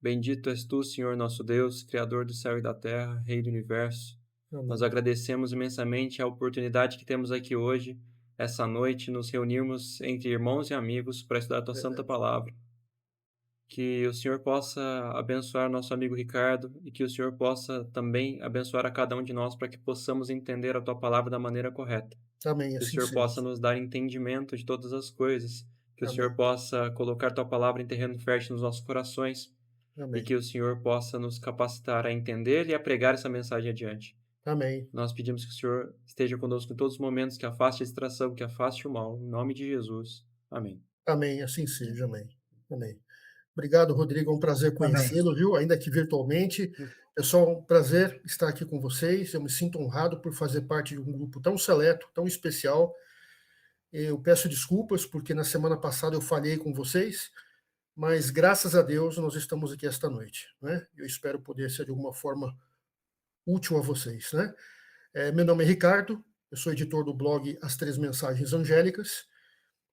Bendito és tu, Senhor nosso Deus, Criador do céu e da terra, Rei do universo. Nós Amém. agradecemos imensamente a oportunidade que temos aqui hoje, essa noite, nos reunirmos entre irmãos e amigos para estudar a tua santa Verdade. palavra. Que o Senhor possa abençoar nosso amigo Ricardo e que o Senhor possa também abençoar a cada um de nós para que possamos entender a tua palavra da maneira correta. Amém, Que o assim Senhor seja. possa nos dar entendimento de todas as coisas, que o Amém. Senhor possa colocar tua palavra em terreno fértil nos nossos corações e Amém. que o Senhor possa nos capacitar a entender e a pregar essa mensagem adiante. Amém. Nós pedimos que o Senhor esteja conosco em todos os momentos, que afaste a distração, que afaste o mal, em nome de Jesus. Amém. Amém, assim seja. Amém. Amém. Obrigado, Rodrigo. É um prazer Amém. conhecê-lo, viu? Ainda que virtualmente. Pessoal, um prazer estar aqui com vocês. Eu me sinto honrado por fazer parte de um grupo tão seleto, tão especial. Eu peço desculpas porque na semana passada eu falhei com vocês, mas graças a Deus nós estamos aqui esta noite, né? Eu espero poder ser de alguma forma útil a vocês, né? Meu nome é Ricardo, eu sou editor do blog As Três Mensagens Angélicas.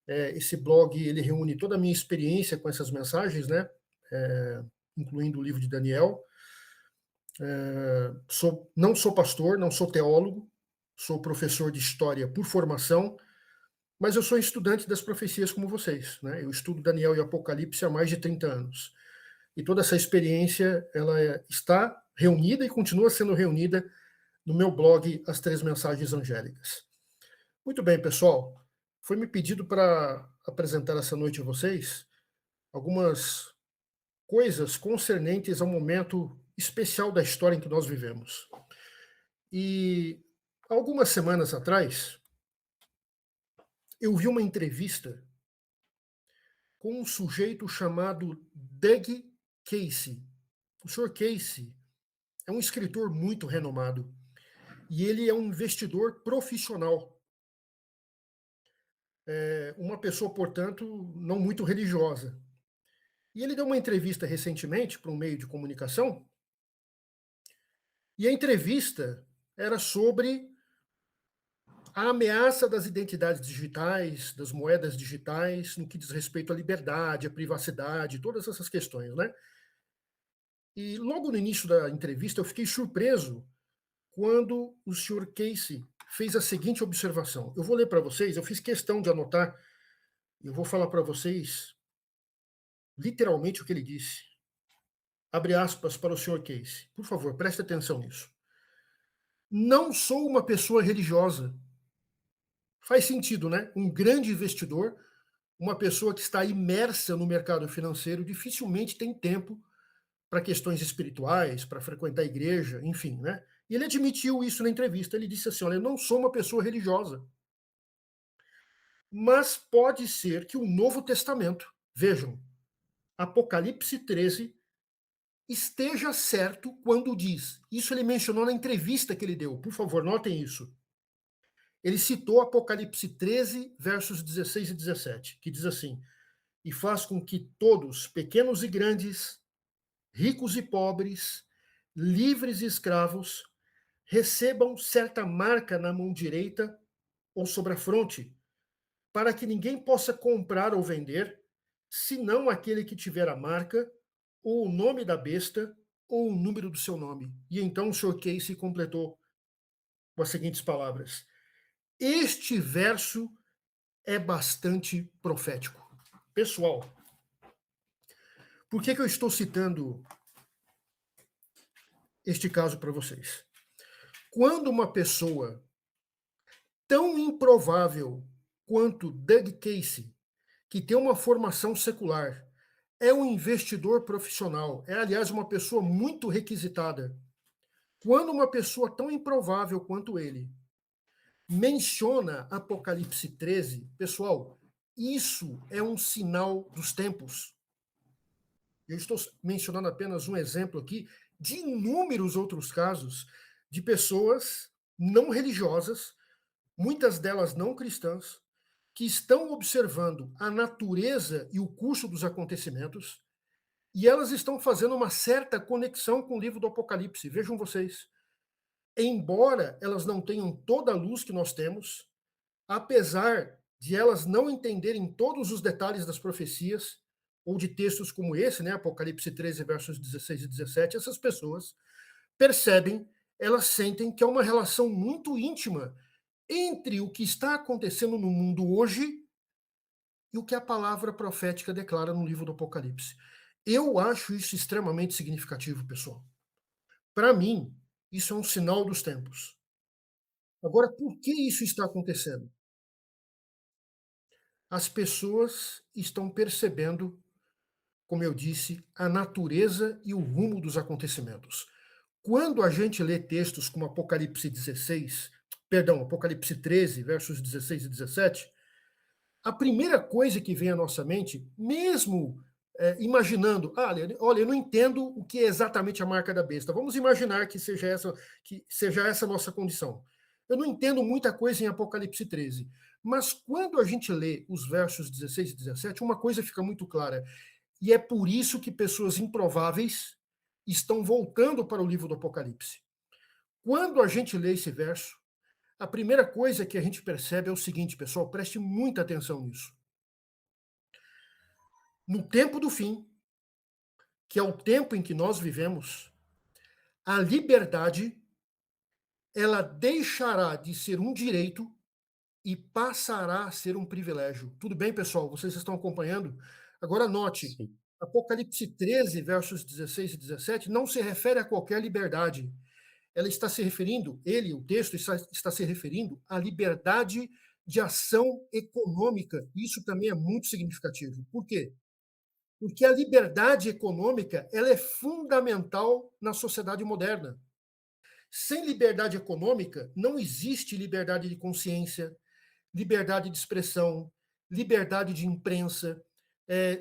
Esse blog ele reúne toda a minha experiência com essas mensagens, né? É, Incluindo o livro de Daniel. Não sou pastor, não sou teólogo, sou professor de história por formação, mas eu sou estudante das profecias como vocês, né? Eu estudo Daniel e Apocalipse há mais de 30 anos. E toda essa experiência ela está reunida e continua sendo reunida no meu blog As Três Mensagens Angélicas. Muito bem, pessoal. Foi me pedido para apresentar essa noite a vocês algumas coisas concernentes ao momento especial da história em que nós vivemos. E algumas semanas atrás, eu vi uma entrevista com um sujeito chamado Doug Casey. O senhor Casey é um escritor muito renomado e ele é um investidor profissional. Uma pessoa, portanto, não muito religiosa. E ele deu uma entrevista recentemente para um meio de comunicação, e a entrevista era sobre a ameaça das identidades digitais, das moedas digitais, no que diz respeito à liberdade, à privacidade, todas essas questões, né? E logo no início da entrevista eu fiquei surpreso quando o senhor Casey fez a seguinte observação. Eu vou ler para vocês, eu fiz questão de anotar, e eu vou falar para vocês literalmente o que ele disse. Abre aspas para o senhor Casey. Por favor, preste atenção nisso. Não sou uma pessoa religiosa. Faz sentido, né? Um grande investidor, uma pessoa que está imersa no mercado financeiro, dificilmente tem tempo para questões espirituais, para frequentar a igreja, enfim, né? E ele admitiu isso na entrevista. Ele disse assim: olha, eu não sou uma pessoa religiosa, mas pode ser que o Novo Testamento, vejam, Apocalipse 13, esteja certo quando diz. Isso ele mencionou na entrevista que ele deu. Por favor, notem isso. Ele citou Apocalipse 13, versos 16 e 17, que diz assim: e faz com que todos, pequenos e grandes, ricos e pobres, livres e escravos, recebam certa marca na mão direita ou sobre a fronte, para que ninguém possa comprar ou vender, senão aquele que tiver a marca, ou o nome da besta, ou o número do seu nome. E então o Sr. Casey completou com as seguintes palavras: este verso é bastante profético. Pessoal, por que eu estou citando este caso para vocês? Quando uma pessoa tão improvável quanto Doug Casey, que tem uma formação secular, é um investidor profissional, é, aliás, uma pessoa muito requisitada. Quando uma pessoa tão improvável quanto ele menciona Apocalipse 13, pessoal, isso é um sinal dos tempos. Eu estou mencionando apenas um exemplo aqui de inúmeros outros casos de pessoas não religiosas, muitas delas não cristãs, que estão observando a natureza e o curso dos acontecimentos, e elas estão fazendo uma certa conexão com o livro do Apocalipse. Vejam vocês, embora elas não tenham toda a luz que nós temos, apesar de elas não entenderem todos os detalhes das profecias, ou de textos como esse, né, Apocalipse 13, versos 16 e 17, essas pessoas percebem, elas sentem que é uma relação muito íntima entre o que está acontecendo no mundo hoje e o que a palavra profética declara no livro do Apocalipse. Eu acho isso extremamente significativo, pessoal. Para mim, isso é um sinal dos tempos. Agora, por que isso está acontecendo? As pessoas estão percebendo, como eu disse, a natureza e o rumo dos acontecimentos. Quando a gente lê textos como Apocalipse 16, perdão, Apocalipse 13, versos 16 e 17, a primeira coisa que vem à nossa mente, mesmo imaginando, olha, eu não entendo o que é exatamente a marca da besta. Vamos imaginar que seja essa a nossa condição. Eu não entendo muita coisa em Apocalipse 13, mas quando a gente lê os versos 16 e 17, uma coisa fica muito clara, e é por isso que pessoas improváveis estão voltando para o livro do Apocalipse. Quando a gente lê esse verso, a primeira coisa que a gente percebe é o seguinte, pessoal, preste muita atenção nisso. No tempo do fim, que é o tempo em que nós vivemos, a liberdade ela deixará de ser um direito e passará a ser um privilégio. Tudo bem, pessoal? Vocês estão acompanhando? Agora note, Sim. Apocalipse 13, versos 16 e 17, não se refere a qualquer liberdade. Ela está se referindo, o texto está se referindo à liberdade de ação econômica. Isso também é muito significativo. Por quê? Porque a liberdade econômica ela é fundamental na sociedade moderna. Sem liberdade econômica, não existe liberdade de consciência, liberdade de expressão, liberdade de imprensa,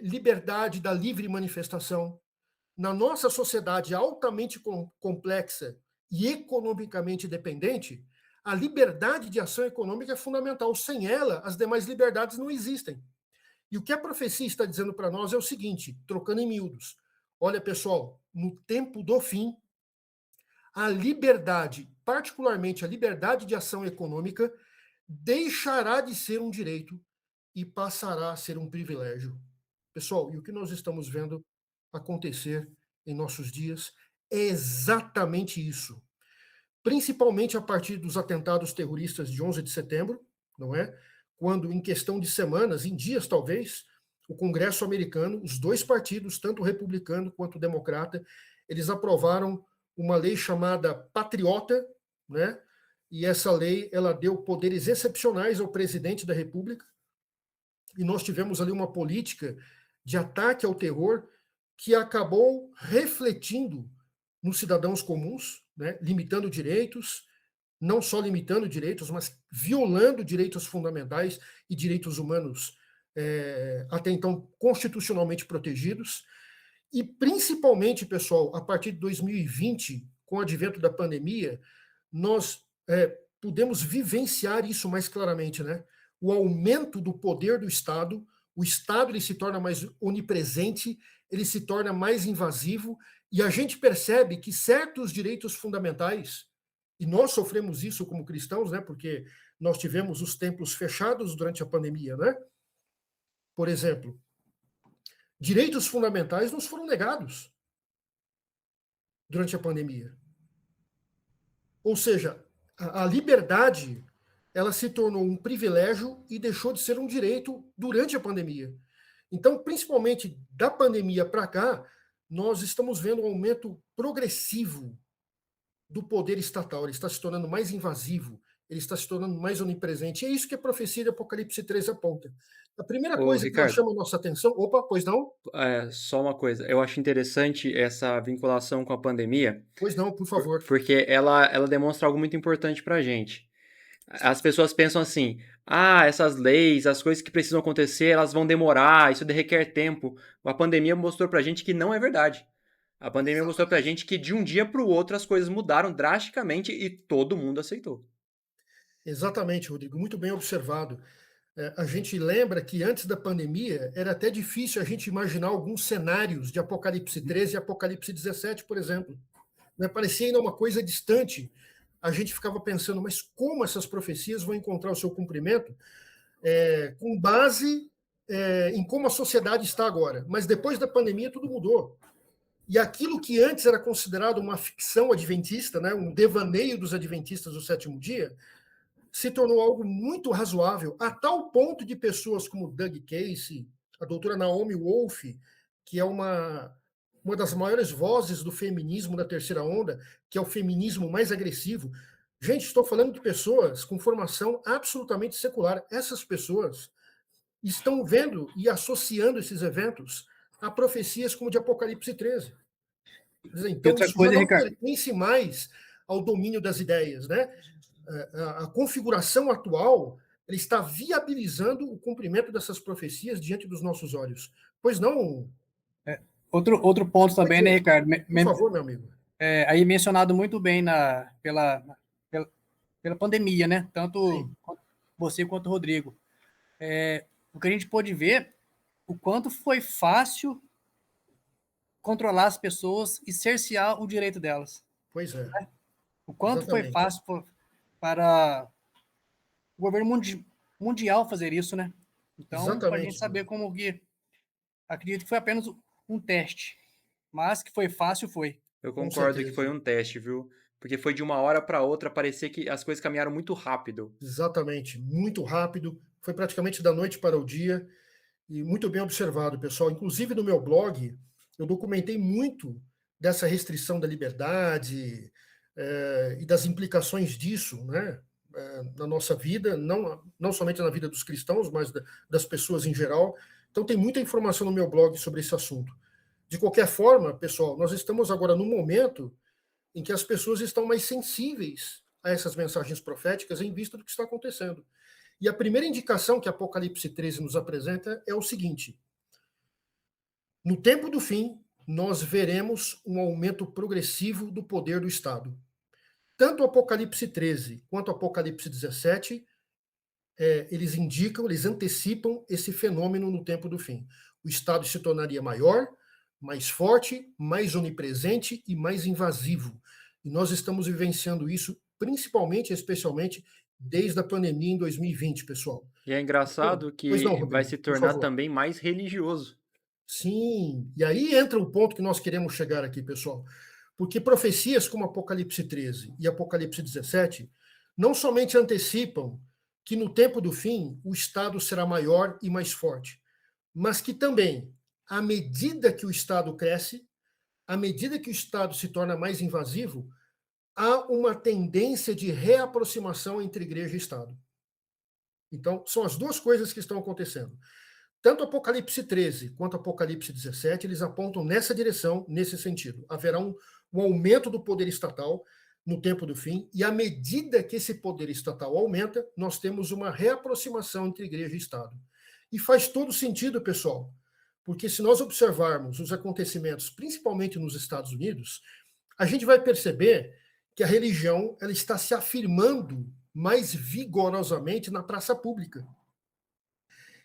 liberdade da livre manifestação. Na nossa sociedade altamente complexa e economicamente dependente, a liberdade de ação econômica é fundamental. Sem ela, as demais liberdades não existem. E o que a profecia está dizendo para nós é o seguinte, trocando em miúdos. Olha, pessoal, no tempo do fim, a liberdade, particularmente a liberdade de ação econômica, deixará de ser um direito e passará a ser um privilégio. Pessoal, e o que nós estamos vendo acontecer em nossos dias é exatamente isso. Principalmente a partir dos atentados terroristas de 11 de setembro, não é? Quando, em questão de semanas, em dias talvez, o Congresso americano, os dois partidos, tanto o republicano quanto o democrata, eles aprovaram uma lei chamada Patriota, né? E essa lei ela deu poderes excepcionais ao presidente da República. E nós tivemos ali uma política de ataque ao terror que acabou refletindo nos cidadãos comuns, né? Limitando direitos, não só limitando direitos, mas violando direitos fundamentais e direitos humanos até então constitucionalmente protegidos. E principalmente, pessoal, a partir de 2020, com o advento da pandemia, nós pudemos vivenciar isso mais claramente, né? O aumento do poder do Estado, o Estado ele se torna mais onipresente, ele se torna mais invasivo, e a gente percebe que certos direitos fundamentais, e nós sofremos isso como cristãos, né? Porque nós tivemos os templos fechados durante a pandemia, né? Por exemplo, direitos fundamentais nos foram negados durante a pandemia. Ou seja, a liberdade ela se tornou um privilégio e deixou de ser um direito durante a pandemia. Então, principalmente da pandemia para cá, nós estamos vendo um aumento progressivo do poder estatal. Ele está se tornando mais invasivo, ele está se tornando mais onipresente. E é isso que a profecia de Apocalipse 3 aponta. A primeira Ô, coisa que ela Ricardo, chama a nossa atenção. Opa, pois não? só uma coisa, eu acho interessante essa vinculação com a pandemia, Pois não, por favor. porque ela demonstra algo muito importante pra gente. As pessoas pensam assim: ah, essas leis, as coisas que precisam acontecer, elas vão demorar, isso requer tempo. A pandemia mostrou pra gente que não é verdade. A pandemia mostrou pra Exatamente. gente que de um dia pro outro as coisas mudaram drasticamente e todo mundo aceitou. Exatamente, Rodrigo, muito bem observado. A gente lembra que antes da pandemia era até difícil a gente imaginar alguns cenários de Apocalipse 13 e Apocalipse 17, por exemplo. Né? Parecia ainda uma coisa distante. A gente ficava pensando, mas como essas profecias vão encontrar o seu cumprimento? Com base em como a sociedade está agora. Mas depois da pandemia tudo mudou. E aquilo que antes era considerado uma ficção adventista, né, um devaneio dos adventistas do sétimo dia, se tornou algo muito razoável, a tal ponto de pessoas como Doug Casey, a doutora Naomi Wolf, que é uma das maiores vozes do feminismo da terceira onda, que é o feminismo mais agressivo. Gente, estou falando de pessoas com formação absolutamente secular. Essas pessoas estão vendo e associando esses eventos a profecias como de Apocalipse 13. E Então, outra isso já coisa, não Ricardo, pertence mais ao domínio das ideias, né? A configuração atual ele está viabilizando o cumprimento dessas profecias diante dos nossos olhos. Pois não? outro ponto também, né, Ricardo? Por favor, meu amigo. Aí mencionado muito bem pela, pela pandemia, né? Tanto Sim. você quanto o Rodrigo. O que a gente pôde ver, o quanto foi fácil controlar as pessoas e cercear o direito delas. Pois é. O quanto foi Exatamente. fácil para o governo mundial fazer isso, né? Então, para a gente Exatamente. saber como que... Acredito que foi apenas um teste, mas que foi fácil, foi. Eu Com concordo que certeza. foi um teste, viu? Porque foi de uma hora para outra, parecia que as coisas caminharam muito rápido. Exatamente. Muito rápido. Foi praticamente da noite para o dia. E muito bem observado, pessoal. Inclusive, no meu blog, eu documentei muito dessa restrição da liberdade e das implicações disso, né, na nossa vida, não somente na vida dos cristãos, mas das pessoas em geral. Então, tem muita informação no meu blog sobre esse assunto. De qualquer forma, pessoal, nós estamos agora num momento em que as pessoas estão mais sensíveis a essas mensagens proféticas em vista do que está acontecendo. E a primeira indicação que Apocalipse 13 nos apresenta é o seguinte: no tempo do fim, nós veremos um aumento progressivo do poder do Estado. Tanto o Apocalipse 13 quanto o Apocalipse 17, eles indicam, eles antecipam esse fenômeno no tempo do fim. O Estado se tornaria maior, mais forte, mais onipresente e mais invasivo. E nós estamos vivenciando isso principalmente, especialmente, desde a pandemia em 2020, pessoal. E é engraçado Pois não, que vai Rodrigo, se por tornar favor. também mais religioso. Sim, e aí entra o ponto que nós queremos chegar aqui, pessoal. Porque profecias como Apocalipse 13 e Apocalipse 17 não somente antecipam que no tempo do fim o Estado será maior e mais forte, mas que também, à medida que o Estado cresce, à medida que o Estado se torna mais invasivo, há uma tendência de reaproximação entre igreja e Estado. Então, são as duas coisas que estão acontecendo. Tanto Apocalipse 13 quanto Apocalipse 17, eles apontam nessa direção, nesse sentido. Haverá um aumento do poder estatal no tempo do fim, e à medida que esse poder estatal aumenta, nós temos uma reaproximação entre igreja e Estado. E faz todo sentido, pessoal, porque se nós observarmos os acontecimentos, principalmente nos Estados Unidos, a gente vai perceber que a religião ela está se afirmando mais vigorosamente na praça pública.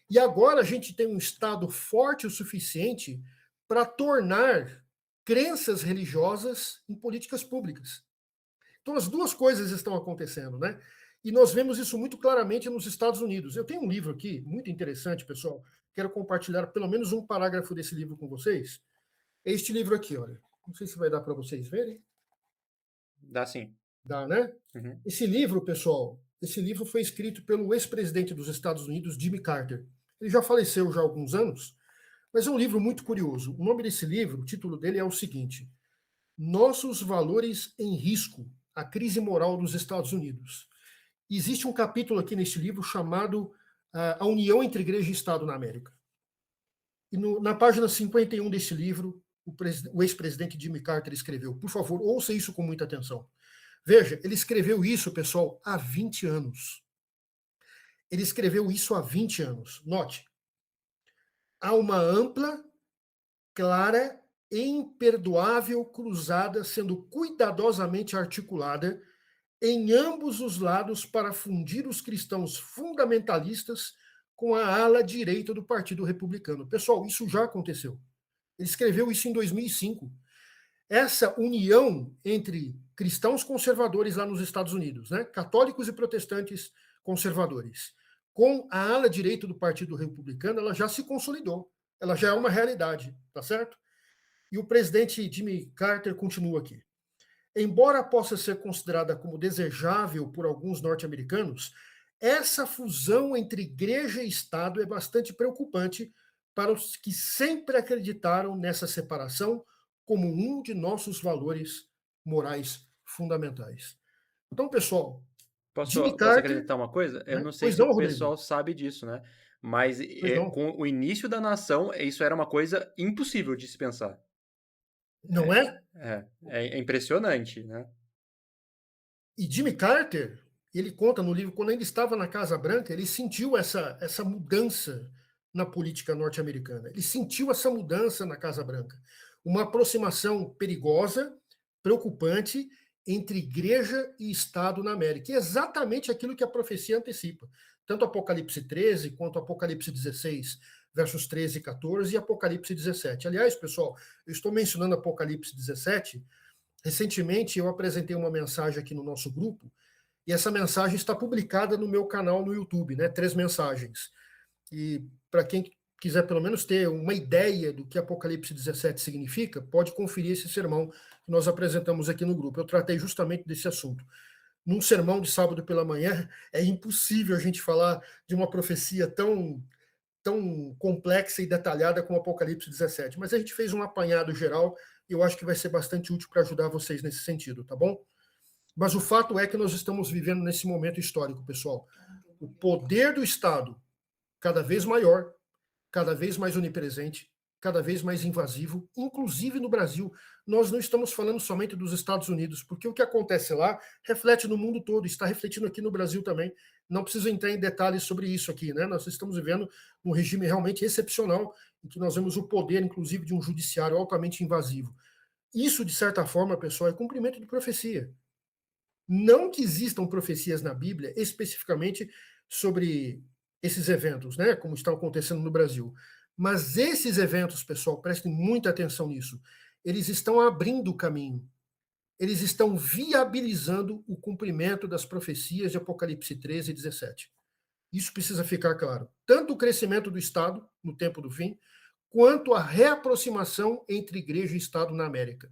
E agora a gente tem um Estado forte o suficiente para tornar crenças religiosas em políticas públicas. Então as duas coisas estão acontecendo, né? E nós vemos isso muito claramente nos Estados Unidos. Eu tenho um livro aqui, muito interessante, pessoal. Quero compartilhar pelo menos um parágrafo desse livro com vocês. É este livro aqui, olha. Não sei se vai dar para vocês verem. Dá sim. Dá, né? Uhum. Esse livro, pessoal, esse livro foi escrito pelo ex-presidente dos Estados Unidos, Jimmy Carter. Ele já faleceu já há alguns anos, mas é um livro muito curioso. O nome desse livro, o título dele é o seguinte: Nossos Valores em Risco, a Crise Moral dos Estados Unidos. Existe um capítulo aqui nesse livro chamado A União entre Igreja e Estado na América. E na página 51 desse livro, o ex-presidente Jimmy Carter escreveu, por favor, ouça isso com muita atenção. Veja, ele escreveu isso, pessoal, há 20 anos. Ele escreveu isso há 20 anos. Note, há uma ampla, clara e imperdoável cruzada sendo cuidadosamente articulada em ambos os lados para fundir os cristãos fundamentalistas com a ala direita do Partido Republicano. Pessoal, isso já aconteceu. Ele escreveu isso em 2005. Essa união entre cristãos conservadores lá nos Estados Unidos, né, católicos e protestantes conservadores, com a ala direita do Partido Republicano, ela já se consolidou. Ela já é uma realidade, tá certo? E o presidente Jimmy Carter continua aqui. Embora possa ser considerada como desejável por alguns norte-americanos, essa fusão entre igreja e Estado é bastante preocupante para os que sempre acreditaram nessa separação como um de nossos valores morais fundamentais. Então, pessoal, Jimmy Posso Carter... acrescentar uma coisa? Eu Né? não sei Pois se o não, Rodrigo? pessoal sabe disso, né? Mas Pois não. com o início da nação, isso era uma coisa impossível de se pensar. Não é? É impressionante, né? E Jimmy Carter, ele conta no livro, quando ainda estava na Casa Branca, ele sentiu essa mudança na política norte-americana. Ele sentiu essa mudança na Casa Branca. Uma aproximação perigosa, preocupante, entre igreja e Estado na América. E é exatamente aquilo que a profecia antecipa. Tanto Apocalipse 13, quanto Apocalipse 16, versos 13 e 14, e Apocalipse 17. Aliás, pessoal, eu estou mencionando Apocalipse 17. Recentemente, eu apresentei uma mensagem aqui no nosso grupo, e essa mensagem está publicada no meu canal no YouTube, né? 3 mensagens. E para quem quiser pelo menos ter uma ideia do que Apocalipse 17 significa, pode conferir esse sermão que nós apresentamos aqui no grupo. Eu tratei justamente desse assunto. Num sermão de sábado pela manhã, é impossível a gente falar de uma profecia tão complexa e detalhada como Apocalipse 17, mas a gente fez um apanhado geral e eu acho que vai ser bastante útil para ajudar vocês nesse sentido, tá bom? Mas o fato é que nós estamos vivendo nesse momento histórico, pessoal. O poder do Estado cada vez maior, cada vez mais onipresente, cada vez mais invasivo, inclusive no Brasil. Nós não estamos falando somente dos Estados Unidos, porque o que acontece lá reflete no mundo todo, está refletindo aqui no Brasil também. Não preciso entrar em detalhes sobre isso aqui, né? Nós estamos vivendo um regime realmente excepcional, em que nós vemos o poder, inclusive, de um judiciário altamente invasivo. Isso, de certa forma, pessoal, é cumprimento de profecia. Não que existam profecias na Bíblia especificamente sobre esses eventos, né, como estão acontecendo no Brasil. Mas esses eventos, pessoal, prestem muita atenção nisso. Eles estão abrindo o caminho. Eles estão viabilizando o cumprimento das profecias de Apocalipse 13 e 17. Isso precisa ficar claro. Tanto o crescimento do Estado, no tempo do fim, quanto a reaproximação entre igreja e Estado na América.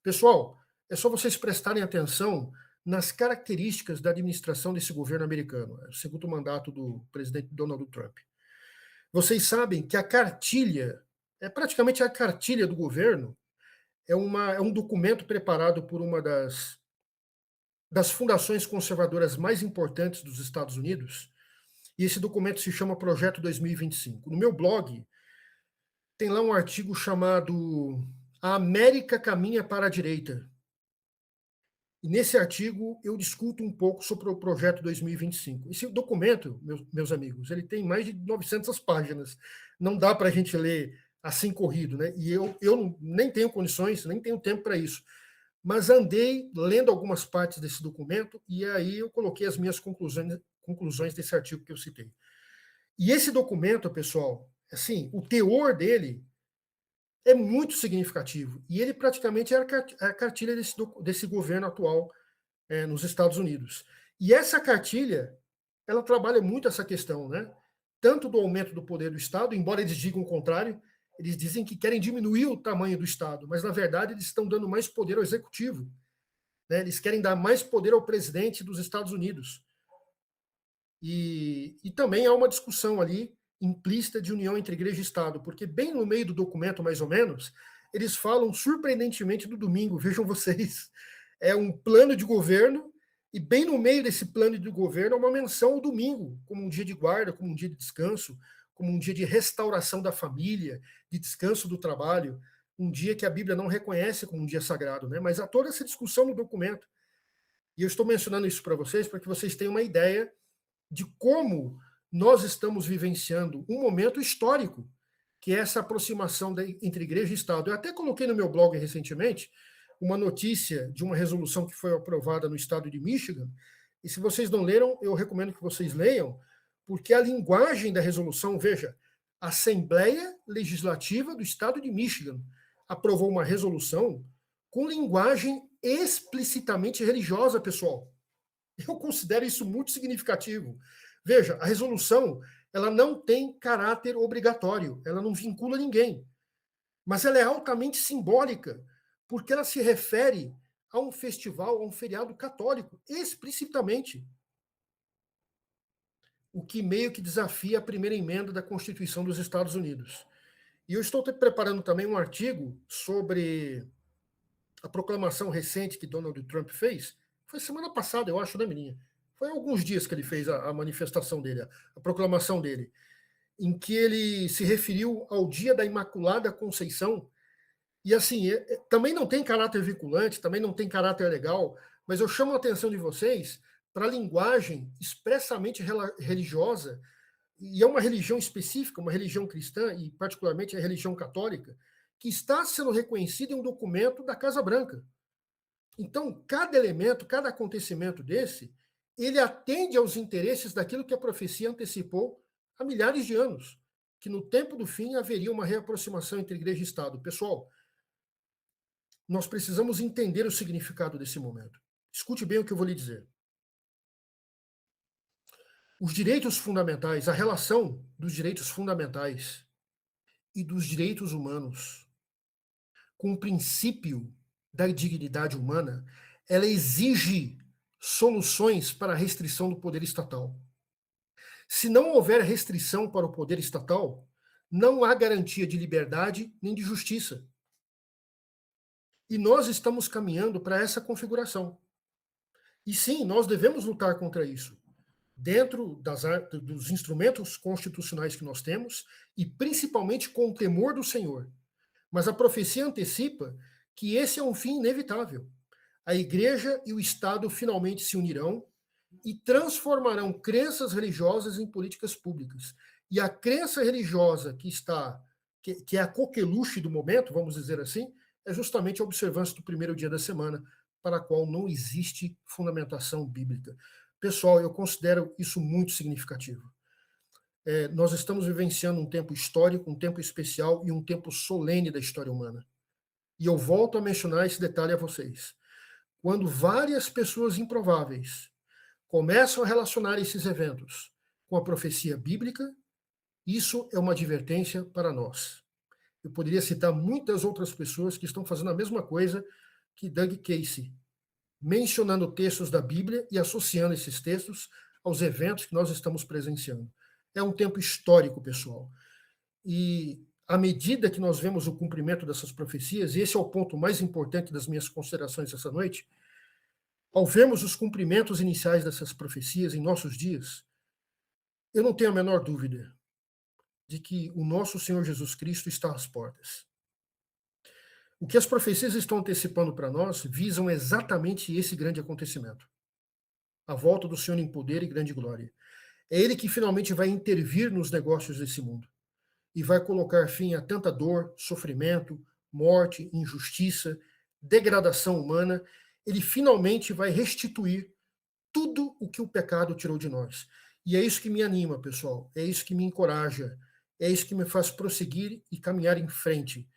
Pessoal, é só vocês prestarem atenção nas características da administração desse governo americano, o segundo mandato do presidente Donald Trump. Vocês sabem que a cartilha, é praticamente a cartilha do governo, é um documento preparado por uma das fundações conservadoras mais importantes dos Estados Unidos, e esse documento se chama Projeto 2025. No meu blog, tem lá um artigo chamado A América Caminha para a Direita. E nesse artigo eu discuto um pouco sobre o Projeto 2025. Esse documento, meus amigos, ele tem mais de 900 páginas. Não dá para a gente ler assim corrido, né? E eu nem tenho condições, nem tenho tempo para isso. Mas andei lendo algumas partes desse documento e aí eu coloquei as minhas conclusões desse artigo que eu citei. E esse documento, pessoal, assim, o teor dele é muito significativo. E ele praticamente é a cartilha desse governo atual nos Estados Unidos. E essa cartilha, ela trabalha muito essa questão, né? Tanto do aumento do poder do Estado, embora eles digam o contrário, eles dizem que querem diminuir o tamanho do Estado, mas na verdade eles estão dando mais poder ao executivo. Né? Eles querem dar mais poder ao presidente dos Estados Unidos. E também há uma discussão ali implícita de união entre igreja e Estado, porque bem no meio do documento, mais ou menos, eles falam surpreendentemente do domingo, vejam vocês. É um plano de governo, e bem no meio desse plano de governo é uma menção ao domingo, como um dia de guarda, como um dia de descanso, como um dia de restauração da família, de descanso do trabalho, um dia que a Bíblia não reconhece como um dia sagrado, né? Mas há toda essa discussão no documento. E eu estou mencionando isso para vocês para que vocês tenham uma ideia de como nós estamos vivenciando um momento histórico, que é essa aproximação entre igreja e Estado. Eu até coloquei no meu blog recentemente uma notícia de uma resolução que foi aprovada no estado de Michigan, e se vocês não leram, eu recomendo que vocês leiam, porque a linguagem da resolução, veja, a Assembleia Legislativa do estado de Michigan aprovou uma resolução com linguagem explicitamente religiosa, pessoal. Eu considero isso muito significativo. Veja, a resolução ela não tem caráter obrigatório, ela não vincula ninguém. Mas ela é altamente simbólica, porque ela se refere a um festival, a um feriado católico, explicitamente. O que meio que desafia a primeira emenda da Constituição dos Estados Unidos. E eu estou preparando também um artigo sobre a proclamação recente que Donald Trump fez. Foi semana passada, eu acho, né, menina? Foi alguns dias que ele fez a manifestação dele, a proclamação dele, em que ele se referiu ao Dia da Imaculada Conceição. E assim, também não tem caráter vinculante, também não tem caráter legal, mas eu chamo a atenção de vocês para a linguagem expressamente religiosa, e é uma religião específica, uma religião cristã, e particularmente a religião católica, que está sendo reconhecida em um documento da Casa Branca. Então, cada elemento, cada acontecimento desse, ele atende aos interesses daquilo que a profecia antecipou há milhares de anos, que no tempo do fim haveria uma reaproximação entre igreja e Estado. Pessoal, nós precisamos entender o significado desse momento. Escute bem o que eu vou lhe dizer. Os direitos fundamentais, a relação dos direitos fundamentais e dos direitos humanos com o princípio da dignidade humana, ela exige soluções para a restrição do poder estatal. Se não houver restrição para o poder estatal, não há garantia de liberdade nem de justiça. E nós estamos caminhando para essa configuração. E sim, nós devemos lutar contra isso, dentro dos instrumentos constitucionais que nós temos, e principalmente com o temor do Senhor. Mas a profecia antecipa que esse é um fim inevitável. A igreja e o Estado finalmente se unirão e transformarão crenças religiosas em políticas públicas. E a crença religiosa que é a coqueluche do momento, vamos dizer assim, é justamente a observância do primeiro dia da semana, para a qual não existe fundamentação bíblica. Pessoal, eu considero isso muito significativo. Nós estamos vivenciando um tempo histórico, um tempo especial e um tempo solene da história humana. E eu volto a mencionar esse detalhe a vocês. Quando várias pessoas improváveis começam a relacionar esses eventos com a profecia bíblica, isso é uma advertência para nós. Eu poderia citar muitas outras pessoas que estão fazendo a mesma coisa que Doug Casey, mencionando textos da Bíblia e associando esses textos aos eventos que nós estamos presenciando. É um tempo histórico, pessoal. E à medida que nós vemos o cumprimento dessas profecias, e esse é o ponto mais importante das minhas considerações essa noite, ao vermos os cumprimentos iniciais dessas profecias em nossos dias, eu não tenho a menor dúvida de que o nosso Senhor Jesus Cristo está às portas. O que as profecias estão antecipando para nós visam exatamente esse grande acontecimento. A volta do Senhor em poder e grande glória. É Ele que finalmente vai intervir nos negócios desse mundo e vai colocar fim a tanta dor, sofrimento, morte, injustiça, degradação humana. Ele finalmente vai restituir tudo o que o pecado tirou de nós. E é isso que me anima, pessoal. É isso que me encoraja. É isso que me faz prosseguir e caminhar em frente.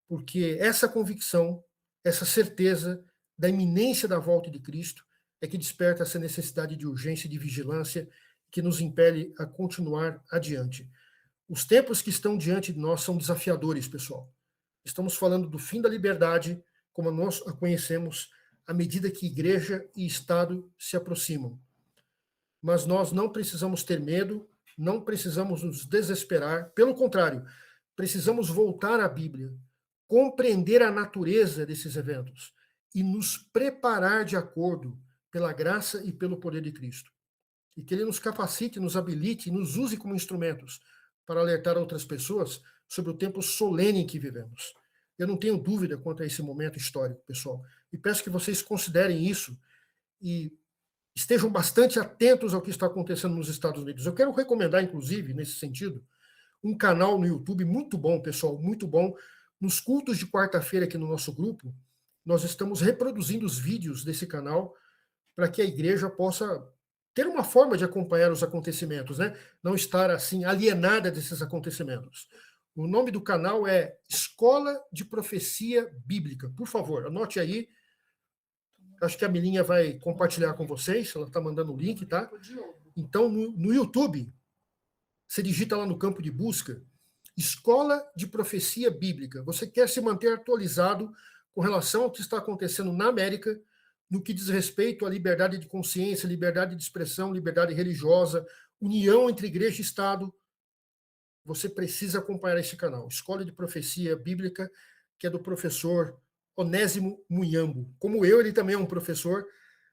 Porque essa convicção, essa certeza da iminência da volta de Cristo é que desperta essa necessidade de urgência e de vigilância que nos impele a continuar adiante. Os tempos que estão diante de nós são desafiadores, pessoal. Estamos falando do fim da liberdade, como nós a conhecemos, à medida que igreja e Estado se aproximam. Mas nós não precisamos ter medo, não precisamos nos desesperar, pelo contrário, precisamos voltar à Bíblia, compreender a natureza desses eventos e nos preparar de acordo pela graça e pelo poder de Cristo. E que Ele nos capacite, nos habilite e nos use como instrumentos para alertar outras pessoas sobre o tempo solene em que vivemos. Eu não tenho dúvida quanto a esse momento histórico, pessoal. E peço que vocês considerem isso e estejam bastante atentos ao que está acontecendo nos Estados Unidos. Eu quero recomendar, inclusive, nesse sentido, um canal no YouTube muito bom, pessoal, muito bom. Nos cultos de quarta-feira aqui no nosso grupo, nós estamos reproduzindo os vídeos desse canal para que a igreja possa ter uma forma de acompanhar os acontecimentos, né? Não estar assim alienada desses acontecimentos. O nome do canal é Escola de Profecia Bíblica. Por favor, anote aí. Acho que a Milinha vai compartilhar com vocês. Ela está mandando o link, tá? Então, no YouTube, você digita lá no campo de busca, Escola de Profecia Bíblica. Você quer se manter atualizado com relação ao que está acontecendo na América, no que diz respeito à liberdade de consciência, liberdade de expressão, liberdade religiosa, união entre igreja e Estado. Você precisa acompanhar esse canal, Escola de Profecia Bíblica, que é do professor Onésimo Munhambo. Como eu, ele também é um professor,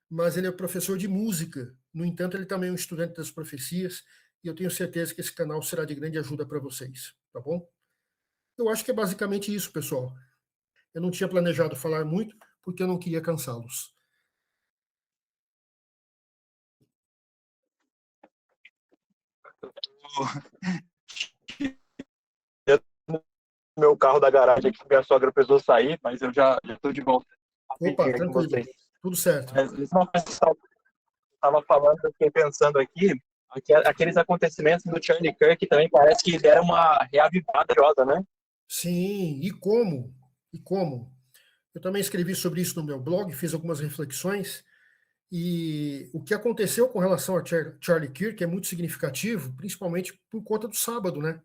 mas ele é professor de música. No entanto, ele também é um estudante das profecias, e eu tenho certeza que esse canal será de grande ajuda para vocês, tá bom? Eu acho que é basicamente isso, pessoal. Eu não tinha planejado falar muito, porque eu não queria cansá-los. Meu carro da garagem aqui, minha sogra precisou sair, mas eu já estou de volta Opa, rapidinho aí com tranquilo. vocês. Tudo certo. Mas isso é uma coisa que eu estava falando, eu fiquei pensando aqui, aqueles acontecimentos do Charlie Kirk também parece que deram uma reavivada, né? Sim, e como? E como? Eu também escrevi sobre isso no meu blog, fiz algumas reflexões, e o que aconteceu com relação a Charlie Kirk é muito significativo, principalmente por conta do sábado, né?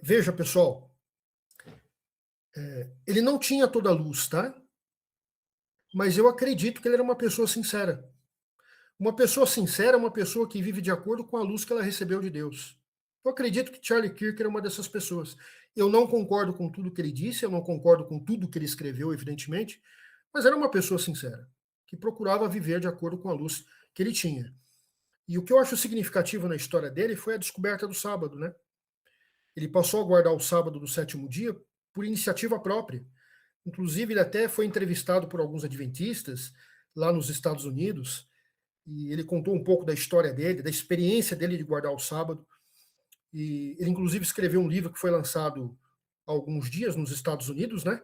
Veja, pessoal, ele não tinha toda a luz, tá? Mas eu acredito que ele era uma pessoa sincera. Uma pessoa sincera é uma pessoa que vive de acordo com a luz que ela recebeu de Deus. Eu acredito que Charlie Kirk era uma dessas pessoas. Eu não concordo com tudo que ele disse, eu não concordo com tudo que ele escreveu, evidentemente, mas era uma pessoa sincera, que procurava viver de acordo com a luz que ele tinha. E o que eu acho significativo na história dele foi a descoberta do sábado, né? Ele passou a guardar o sábado do sétimo dia por iniciativa própria. Inclusive, ele até foi entrevistado por alguns adventistas lá nos Estados Unidos, e ele contou um pouco da história dele, da experiência dele de guardar o sábado. E ele, inclusive, escreveu um livro que foi lançado há alguns dias nos Estados Unidos, né?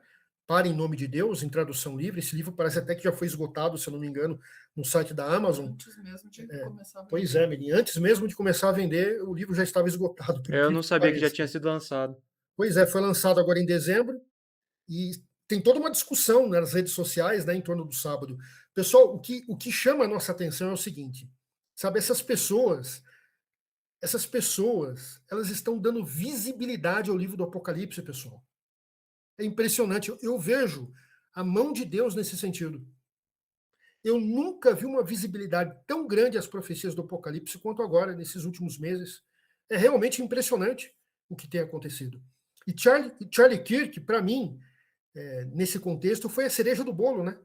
Para em Nome de Deus, em tradução livre. Esse livro parece até que já foi esgotado, se eu não me engano, no site da Amazon. Antes mesmo de começar a vender. Pois é, menino. Antes mesmo de começar a vender, o livro já estava esgotado. Eu não sabia que já tinha sido lançado. Pois é, foi lançado agora em dezembro e tem toda uma discussão nas redes sociais, né, em torno do sábado. Pessoal, o que chama a nossa atenção é o seguinte, sabe, essas pessoas, elas estão dando visibilidade ao livro do Apocalipse, pessoal. É impressionante. Eu vejo a mão de Deus nesse sentido. Eu nunca vi uma visibilidade tão grande às profecias do Apocalipse quanto agora, nesses últimos meses. É realmente impressionante o que tem acontecido. E Charlie Kirk, para mim, nesse contexto, foi a cereja do bolo, né?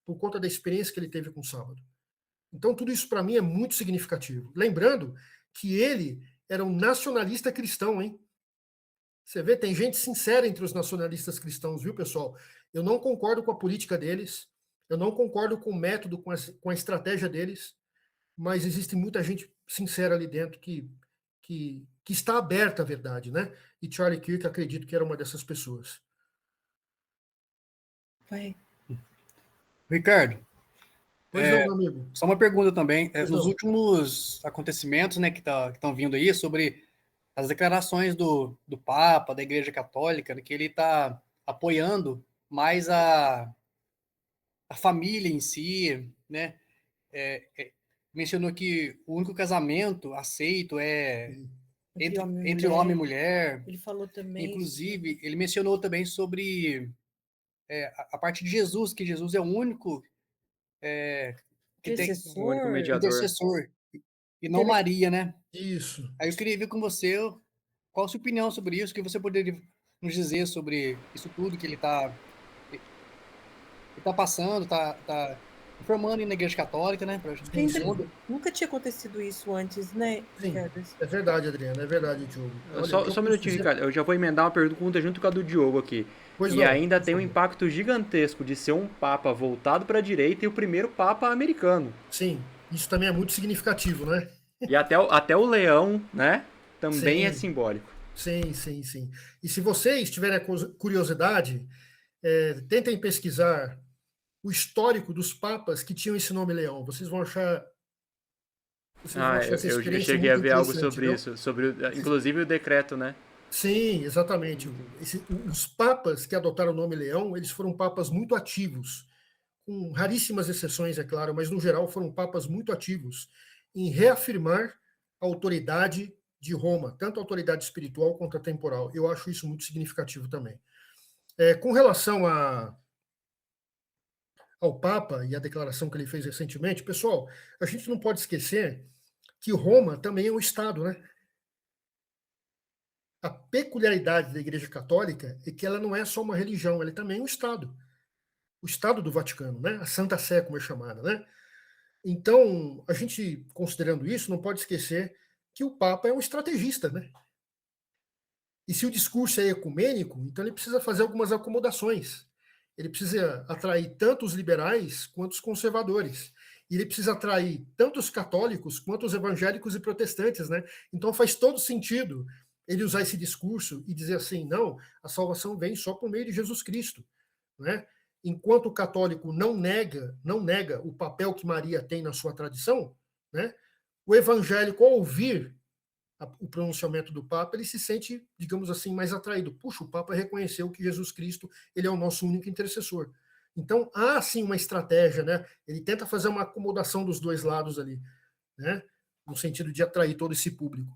Por conta da experiência que ele teve com o sábado. Então, tudo isso para mim é muito significativo. Lembrando que ele era um nacionalista cristão, hein? Você vê, tem gente sincera entre os nacionalistas cristãos, viu, pessoal? Eu não concordo com a política deles, eu não concordo com o método, com a estratégia deles, mas existe muita gente sincera ali dentro que está aberta à verdade, né? E Charlie Kirk, acredito que era uma dessas pessoas. Vai. Ricardo, Pois não, meu amigo. só uma pergunta também. Pois Nos não. últimos acontecimentos, né, que estão vindo aí sobre as declarações do Papa, da Igreja Católica, né, que ele está apoiando mais a família em si, né? Mencionou que o único casamento aceito é entre homem e mulher. Ele falou também. Inclusive, ele mencionou também sobre a parte de Jesus, que Jesus é o único que tem Intercessor. O único mediador. intercessor, e não Maria, né? Isso. Aí eu queria ver com você qual a sua opinião sobre isso, o que você poderia nos dizer sobre isso tudo que ele está passando, está informando na Igreja Católica, né? Nunca tinha acontecido isso antes, né, Sim, Ricardo? é verdade, Adriano, é verdade, Diogo. Olha, Só o que eu um posso minutinho, dizer- Ricardo. Eu já vou emendar uma pergunta junto com a do Diogo aqui. Pois E não, ainda por tem um favor. impacto gigantesco de ser um papa voltado para a direita e o primeiro papa americano. Sim, isso também é muito significativo, né? E até o leão, né? Também é Sim. simbólico. Sim, sim, sim. E se vocês tiverem a curiosidade, tentem pesquisar o histórico dos papas que tinham esse nome Leão. Vocês vão achar essa Eu experiência cheguei a muito ver algo interessante, sobre viu? isso, inclusive o decreto, né? Sim, exatamente. Os papas que adotaram o nome Leão, eles foram papas muito ativos, com raríssimas exceções, é claro, mas no geral foram papas muito ativos em reafirmar a autoridade de Roma, tanto a autoridade espiritual quanto a temporal. Eu acho isso muito significativo também. Com relação ao Papa e a declaração que ele fez recentemente, pessoal, a gente não pode esquecer que Roma também é um Estado, né? A peculiaridade da Igreja Católica é que ela não é só uma religião, ela também é um Estado. O Estado do Vaticano, né? A Santa Sé, como é chamada, né? Então, a gente, considerando isso, não pode esquecer que o Papa é um estrategista, né? E se o discurso é ecumênico, então ele precisa fazer algumas acomodações. Ele precisa atrair tanto os liberais quanto os conservadores. E ele precisa atrair tanto os católicos quanto os evangélicos e protestantes, né? Então faz todo sentido ele usar esse discurso e dizer assim, não, a salvação vem só por meio de Jesus Cristo, né? Enquanto o católico não nega o papel que Maria tem na sua tradição, né? O evangélico, ao ouvir o pronunciamento do Papa, ele se sente, digamos assim, mais atraído. Puxa, o Papa reconheceu que Jesus Cristo ele é o nosso único intercessor. Então, há sim uma estratégia, né? Ele tenta fazer uma acomodação dos dois lados ali, né? No sentido de atrair todo esse público.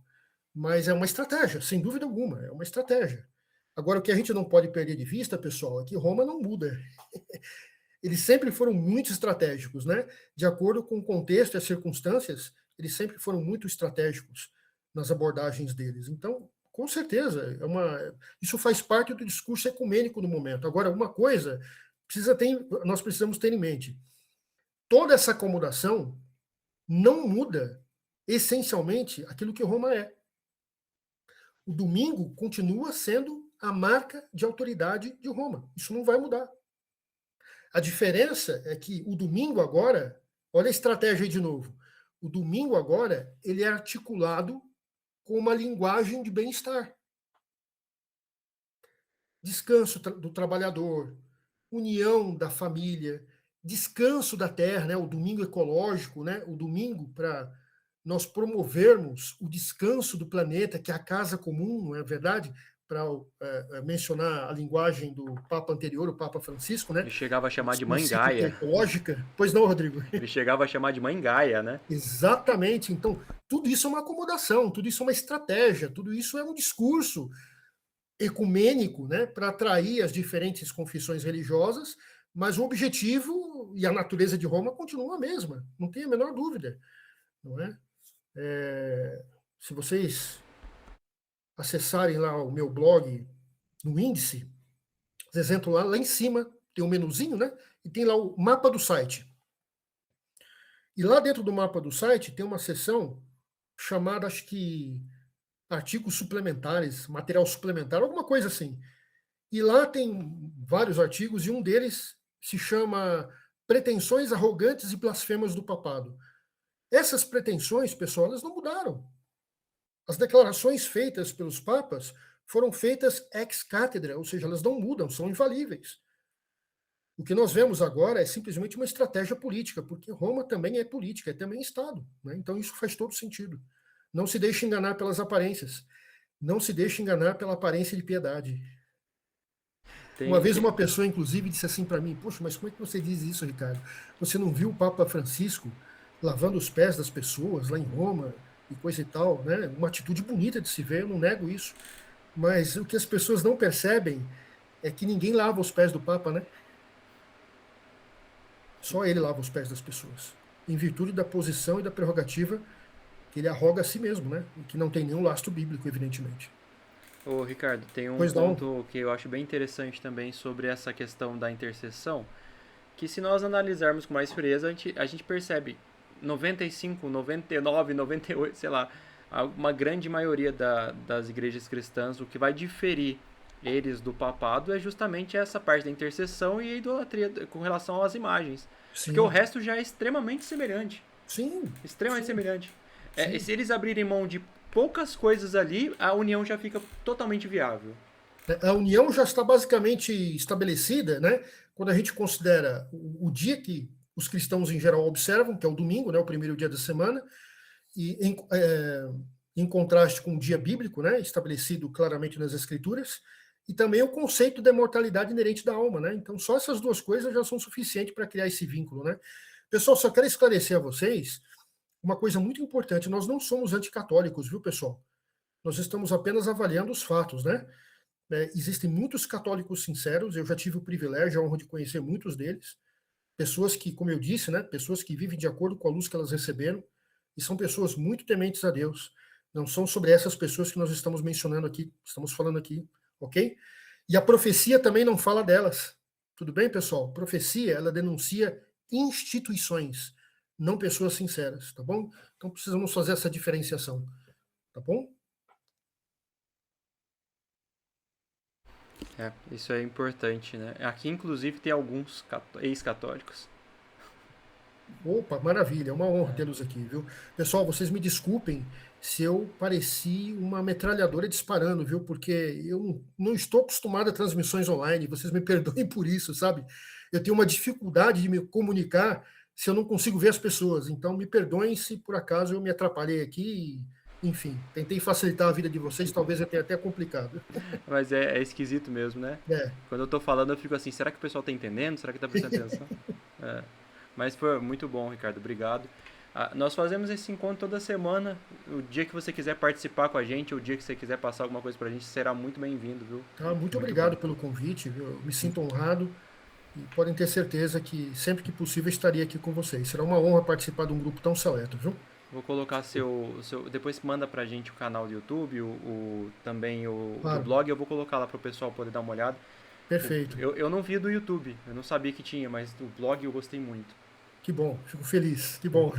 Mas é uma estratégia, sem dúvida alguma, é uma estratégia. Agora, o que a gente não pode perder de vista, pessoal, é que Roma não muda. Eles sempre foram muito estratégicos, né? De acordo com o contexto e as circunstâncias, eles sempre foram muito estratégicos nas abordagens deles. Então, com certeza, isso faz parte do discurso ecumênico do momento. Agora, uma coisa nós precisamos ter em mente: toda essa acomodação não muda essencialmente aquilo que Roma é. O domingo continua sendo a marca de autoridade de Roma. Isso não vai mudar. A diferença é que o domingo agora, olha a estratégia aí de novo, o domingo agora ele é articulado com uma linguagem de bem-estar. Descanso do trabalhador, união da família, descanso da terra, né? O domingo ecológico, né? O domingo para nós promovermos o descanso do planeta, que é a casa comum, não é verdade? Para mencionar a linguagem do Papa anterior, o Papa Francisco, né? Ele chegava a chamar de Mãe Gaia. Ecológica. Pois não, Rodrigo? Ele chegava a chamar de Mãe Gaia, né? Exatamente. Então, tudo isso é uma acomodação, tudo isso é uma estratégia, tudo isso é um discurso ecumênico, né, para atrair as diferentes confissões religiosas, mas o objetivo e a natureza de Roma continuam a mesma, não tem a menor dúvida, não é? Se vocês acessarem lá o meu blog no índice, vocês entram lá em cima, tem um menuzinho, né, e tem lá o mapa do site. E lá dentro do mapa do site tem uma seção chamada, acho que, artigos suplementares, material suplementar, alguma coisa assim. E lá tem vários artigos, e um deles se chama Pretensões Arrogantes e Blasfemas do Papado. Essas pretensões, pessoal, elas não mudaram. As declarações feitas pelos papas foram feitas ex cátedra, ou seja, elas não mudam, são infalíveis. O que nós vemos agora é simplesmente uma estratégia política, porque Roma também é política, é também Estado, né? Então isso faz todo sentido. Não se deixe enganar pelas aparências. Não se deixe enganar pela aparência de piedade. Uma vez uma pessoa, inclusive, disse assim para mim, poxa, mas como é que você diz isso, Ricardo? Você não viu o Papa Francisco lavando os pés das pessoas lá em Roma e coisa e tal, né? Uma atitude bonita de se ver, eu não nego isso. Mas o que as pessoas não percebem é que ninguém lava os pés do Papa, né? Só ele lava os pés das pessoas, em virtude da posição e da prerrogativa que ele arroga a si mesmo, né? E que não tem nenhum lastro bíblico, evidentemente. Ô, Ricardo, tem um Pois não. ponto que eu acho bem interessante também sobre essa questão da intercessão, que se nós analisarmos com mais frieza, a gente percebe 95, 99, 98, sei lá, uma grande maioria das igrejas cristãs, o que vai diferir eles do papado é justamente essa parte da intercessão e a idolatria com relação às imagens. Sim. Porque o resto já é extremamente semelhante. Sim. Extremamente semelhante. Sim. Se eles abrirem mão de poucas coisas ali, a união já fica totalmente viável. A união já está basicamente estabelecida, né? Quando a gente considera o dia que os cristãos em geral observam, que é o domingo, né? O primeiro dia da semana, e em contraste com o dia bíblico, né? Estabelecido claramente nas Escrituras, e também o conceito da imortalidade inerente da alma, né? Então, só essas duas coisas já são suficientes para criar esse vínculo, né? Pessoal, só quero esclarecer a vocês uma coisa muito importante, nós não somos anticatólicos, viu, pessoal? Nós estamos apenas avaliando os fatos, né? Existem muitos católicos sinceros, eu já tive o privilégio, a honra de conhecer muitos deles, pessoas que, como eu disse, né, pessoas que vivem de acordo com a luz que elas receberam, e são pessoas muito tementes a Deus. Não são sobre essas pessoas que nós estamos mencionando aqui, estamos falando aqui, ok? E a profecia também não fala delas. Tudo bem, pessoal? Profecia, ela denuncia instituições, não pessoas sinceras, tá bom? Então precisamos fazer essa diferenciação, tá bom? Isso é importante, né? Aqui, inclusive, tem alguns ex-católicos. Opa, maravilha, é uma honra tê-los aqui, viu? Pessoal, vocês me desculpem se eu pareci uma metralhadora disparando, viu? Porque eu não estou acostumado a transmissões online, vocês me perdoem por isso, sabe? Eu tenho uma dificuldade de me comunicar se eu não consigo ver as pessoas, então me perdoem se por acaso eu me atrapalhei aqui, enfim, tentei facilitar a vida de vocês, talvez eu tenha até complicado. Mas é esquisito mesmo, né? É, Quando eu tô falando, eu fico assim, será que o pessoal tá entendendo? Será que tá prestando atenção? Mas foi muito bom, Ricardo, obrigado. Nós fazemos esse encontro toda semana. O dia que você quiser participar com a gente, o dia que você quiser passar alguma coisa pra gente, será muito bem-vindo, viu? tá? Muito Muito obrigado bom. pelo convite, viu? Eu me sinto honrado. E podem ter certeza que sempre que possível estarei aqui com vocês. Será uma honra participar de um grupo tão seleto, viu? Vou colocar depois manda pra gente o canal do YouTube, também do Claro, blog, eu vou colocar lá pro pessoal poder dar uma olhada. perfeito. Eu não vi do YouTube, eu não sabia que tinha, mas do blog eu gostei muito. Que bom, fico feliz. Que bom.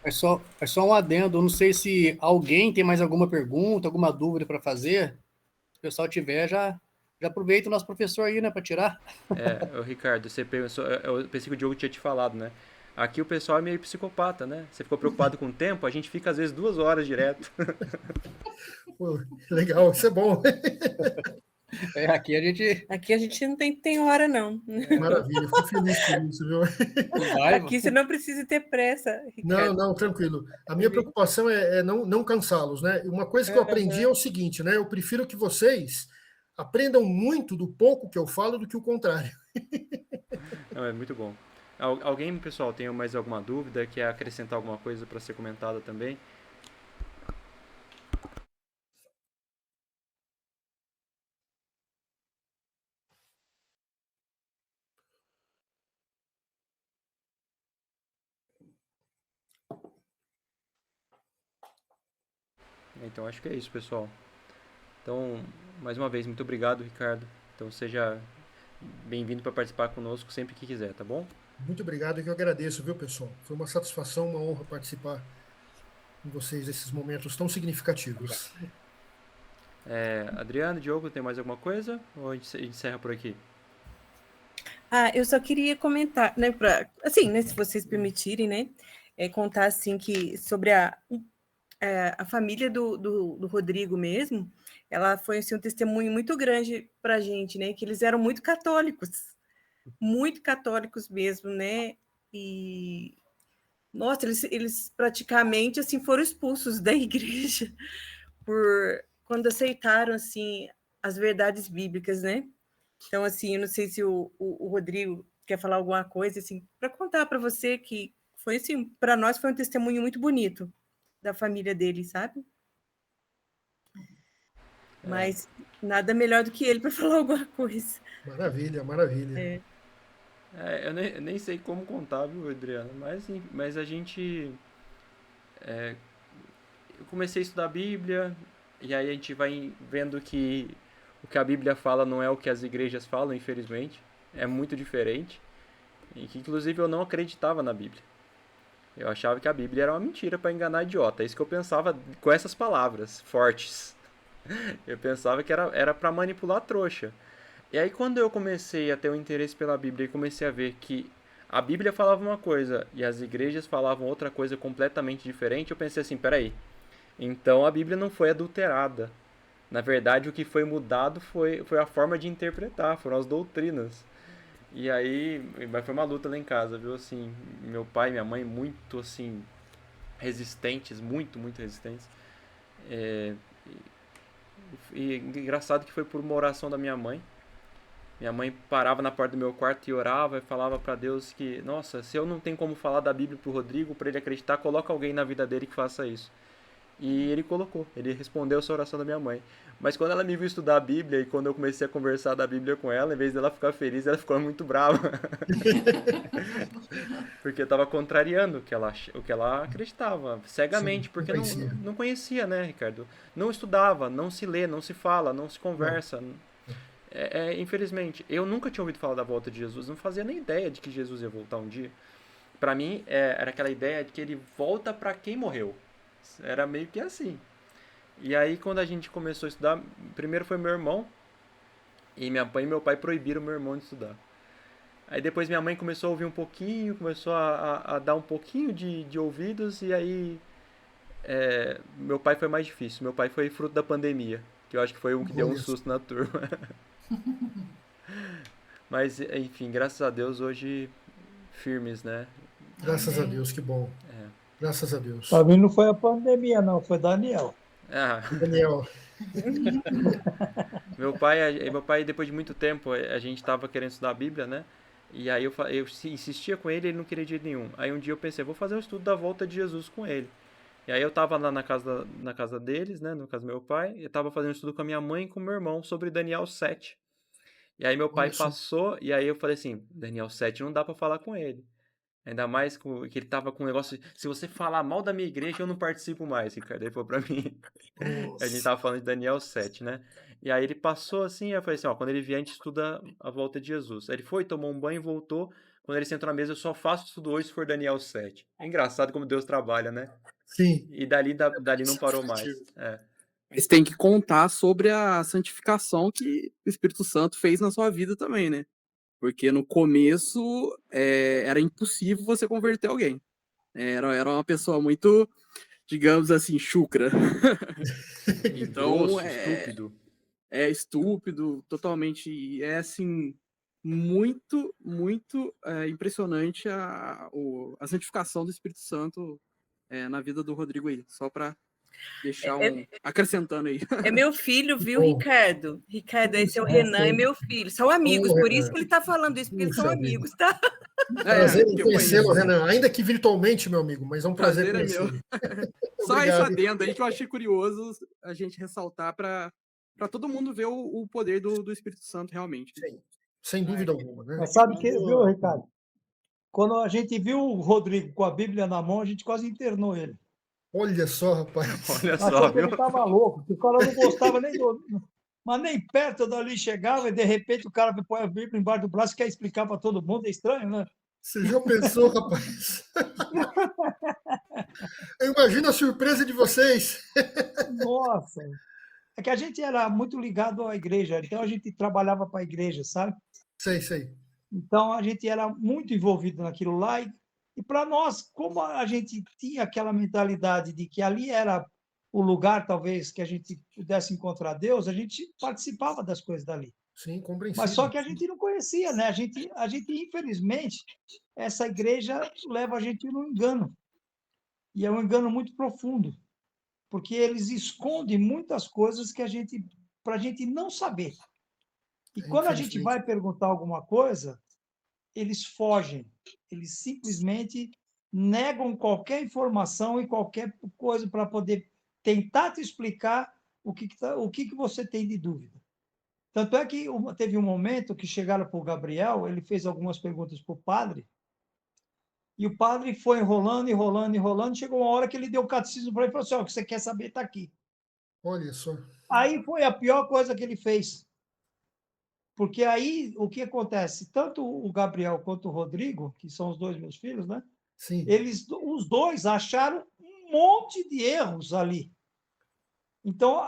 É só um adendo. Eu não sei se alguém tem mais alguma pergunta, alguma dúvida para fazer. Se o pessoal tiver, já aproveita o nosso professor aí, né, para tirar. Ricardo, você pensou, eu pensei que o Diogo tinha te falado, né? Aqui o pessoal é meio psicopata, né? Você ficou preocupado com o tempo, a gente fica às vezes 2 horas direto. Pô, legal, isso é bom. Aqui a gente Aqui a gente não tem hora, não. Maravilha, fico feliz por isso, viu? vai. Aqui você não precisa ter pressa, Não, Ricardo. não, tranquilo. A minha preocupação é não cansá-los, né? Uma coisa que eu aprendi é o seguinte, né? Eu prefiro que vocês aprendam muito do pouco que eu falo do que o contrário. Não, é muito bom. Alguém, pessoal, tem mais alguma dúvida? Quer acrescentar alguma coisa para ser comentada também? Então acho que é isso, pessoal. Então, mais uma vez, muito obrigado, Ricardo. Então seja bem-vindo para participar conosco sempre que quiser, tá bom? Muito obrigado, que eu agradeço, viu, pessoal? Foi uma satisfação, uma honra participar com vocês nesses momentos tão significativos. Adriano, Diogo, tem mais alguma coisa? Ou a gente encerra por aqui? Eu só queria comentar, né, assim, né, se vocês permitirem, né, contar, assim, que sobre a família do Rodrigo mesmo, ela foi, assim, um testemunho muito grande para a gente, né, que eles eram muito católicos mesmo, né, e, nossa, eles praticamente, assim, foram expulsos da igreja quando aceitaram, assim, as verdades bíblicas, né. Então, assim, eu não sei se o Rodrigo quer falar alguma coisa, assim, para contar para você que foi, assim, para nós foi um testemunho muito bonito da família dele, sabe? Mas nada melhor do que ele para falar alguma coisa. Maravilha, maravilha. Eu nem sei como contar, viu, Adriano? Mas a gente. Eu comecei a estudar a Bíblia, e aí a gente vai vendo que o que a Bíblia fala não é o que as igrejas falam, infelizmente. É muito diferente. E que, inclusive, eu não acreditava na Bíblia. Eu achava que a Bíblia era uma mentira para enganar idiota. É isso que eu pensava com essas palavras fortes. Eu pensava que era para manipular trouxa. E aí, quando eu comecei a ter um interesse pela Bíblia e comecei a ver que a Bíblia falava uma coisa e as igrejas falavam outra coisa completamente diferente, eu pensei assim: peraí, então a Bíblia não foi adulterada. Na verdade, o que foi mudado foi a forma de interpretar, foram as doutrinas. E aí, mas foi uma luta lá em casa, viu? Assim, meu pai e minha mãe muito, assim, resistentes, muito resistentes. E engraçado que foi por uma oração da minha mãe. Minha mãe parava na porta do meu quarto e orava e falava pra Deus que, nossa, se eu não tenho como falar da Bíblia pro Rodrigo, pra ele acreditar, coloca alguém na vida dele que faça isso. E ele colocou, ele respondeu essa oração da minha mãe. Mas quando ela me viu estudar a Bíblia e quando eu comecei a conversar da Bíblia com ela, em vez dela ficar feliz, ela ficou muito brava. Porque eu tava contrariando o que ela acreditava, Sim, cegamente, não porque conhecia. não conhecia, né, Ricardo? Não estudava, não se lê, não se fala, não se Não. conversa. Infelizmente, eu nunca tinha ouvido falar da volta de Jesus, não fazia nem ideia de que Jesus ia voltar um dia. Pra mim, era aquela ideia de que ele volta pra quem morreu. Era meio que assim. E aí, quando a gente começou a estudar, primeiro foi meu irmão, e minha mãe e meu pai proibiram meu irmão de estudar. Aí depois minha mãe começou a ouvir um pouquinho, começou a dar um pouquinho de ouvidos, e aí meu pai foi mais difícil. Meu pai foi fruto da pandemia, que eu acho que foi um que deu um Olha só. susto na turma. Mas, enfim, graças a Deus hoje firmes, né? Graças a Amém. Deus, que bom. Graças a Deus. Para mim não foi a pandemia, não, foi Daniel. Ah, Daniel, meu pai, depois de muito tempo, a gente tava querendo estudar a Bíblia, né? E aí insistia com ele, ele não queria de jeito nenhum. Aí um dia eu pensei, vou fazer um estudo da volta de Jesus com ele. E aí eu tava lá na casa deles, né? No caso do meu pai, eu tava fazendo um estudo com a minha mãe e com o meu irmão sobre Daniel 7. E aí meu pai olha só. passou, e aí eu falei assim, Daniel 7 não dá pra falar com ele. Ainda mais que ele tava com um negócio. Se você falar mal da minha igreja, eu não participo mais, Ricardo. Ele falou pra mim. A gente Nossa. tava falando de Daniel 7, né? E aí ele passou assim, e eu falei assim, ó, quando ele vier, a gente estuda a volta de Jesus. Aí ele foi, tomou um banho e voltou. Quando ele sentou na mesa, eu só faço estudo hoje se for Daniel 7. É engraçado como Deus trabalha, né? Sim. E dali não parou mais. Mas tem que contar sobre a santificação que o Espírito Santo fez na sua vida também, né? Porque no começo era impossível você converter alguém. Era uma pessoa muito, digamos assim, chucra. Então, Grosso, estúpido. é estúpido, totalmente. É assim, muito, muito impressionante a santificação do Espírito Santo na vida do Rodrigo aí. Só para deixar acrescentando aí. É meu filho, viu, Bom. Ricardo? Ricardo, esse é o Renan, é meu filho. São amigos, Ô, por Renan. isso que ele está falando isso, porque eles são Puxa vida. amigos, tá? Prazer em que eu conhecê-lo, conheço. Renan. Ainda que virtualmente, meu amigo, mas é um prazer Prazer é meu. conhecê-lo. Só esse Obrigado. adendo aí que eu achei curioso a gente ressaltar para todo mundo ver o poder do Espírito Santo realmente. Sim, sem dúvida alguma, né? Mas sabe que, viu, Ricardo? Quando a gente viu o Rodrigo com a Bíblia na mão, a gente quase internou ele. Olha só, rapaz. Olha só, Achou que viu? ele estava louco, que o cara não gostava nem do. Mas nem perto dali chegava e de repente o cara põe a Bíblia embaixo do braço e quer explicar para todo mundo. É estranho, né? Você já pensou, rapaz? Eu imagino a surpresa de vocês. Nossa! É que a gente era muito ligado à igreja, então a gente trabalhava para a igreja, sabe? Sei. Então a gente era muito envolvido naquilo lá e para nós, como a gente tinha aquela mentalidade de que ali era o lugar talvez que a gente pudesse encontrar Deus, a gente participava das coisas dali. Sim, Mas só compreensível. que a gente não conhecia, né? A gente infelizmente essa igreja leva a gente no engano. E é um engano muito profundo, porque eles escondem muitas coisas que para a gente não saber. E quando a gente Infelizmente. vai perguntar alguma coisa, eles fogem, eles simplesmente negam qualquer informação e qualquer coisa para poder tentar te explicar o que você tem de dúvida. Tanto é que teve um momento que chegaram para o Gabriel, ele fez algumas perguntas para o padre, e o padre foi enrolando, chegou uma hora que ele deu o catecismo para ele e falou assim, o que você quer saber está aqui. Olha só. Aí foi a pior coisa que ele fez. Porque aí o que acontece? Tanto o Gabriel quanto o Rodrigo, que são os dois meus filhos, né? Sim. Os dois acharam um monte de erros ali. Então,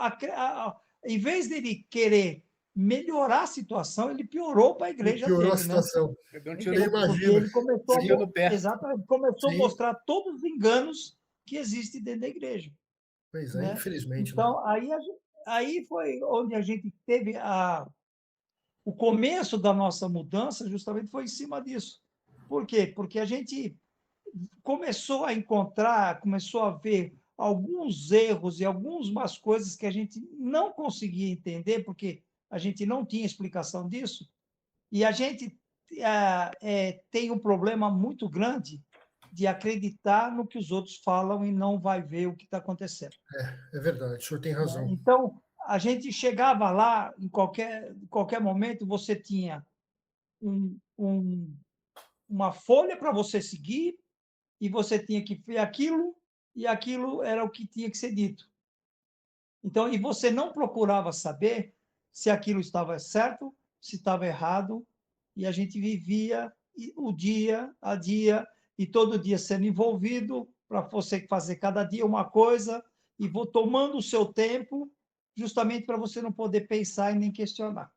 em vez dele querer melhorar a situação, ele piorou para a igreja Piorou a dele, né? situação. Pegou um Eu tiro, Porque imagino. ele começou, tiro no pé. exatamente, começou Sim. a mostrar todos os enganos que existem dentro da igreja. Pois é, Né? infelizmente. Então, aí foi onde a gente teve o começo da nossa mudança, justamente foi em cima disso. Por quê? Porque a gente começou a ver alguns erros e algumas coisas que a gente não conseguia entender, porque a gente não tinha explicação disso, E a gente tem um problema muito grande de acreditar no que os outros falam e não vai ver o que está acontecendo. É verdade, o senhor tem razão. Então, a gente chegava lá, em qualquer momento, você tinha uma folha para você seguir, e você tinha que ver aquilo, e aquilo era o que tinha que ser dito. Então, e você não procurava saber se aquilo estava certo, se estava errado, e a gente vivia o dia a dia, e todo dia sendo envolvido, para você fazer cada dia uma coisa, e vou tomando o seu tempo, justamente para você não poder pensar e nem questionar.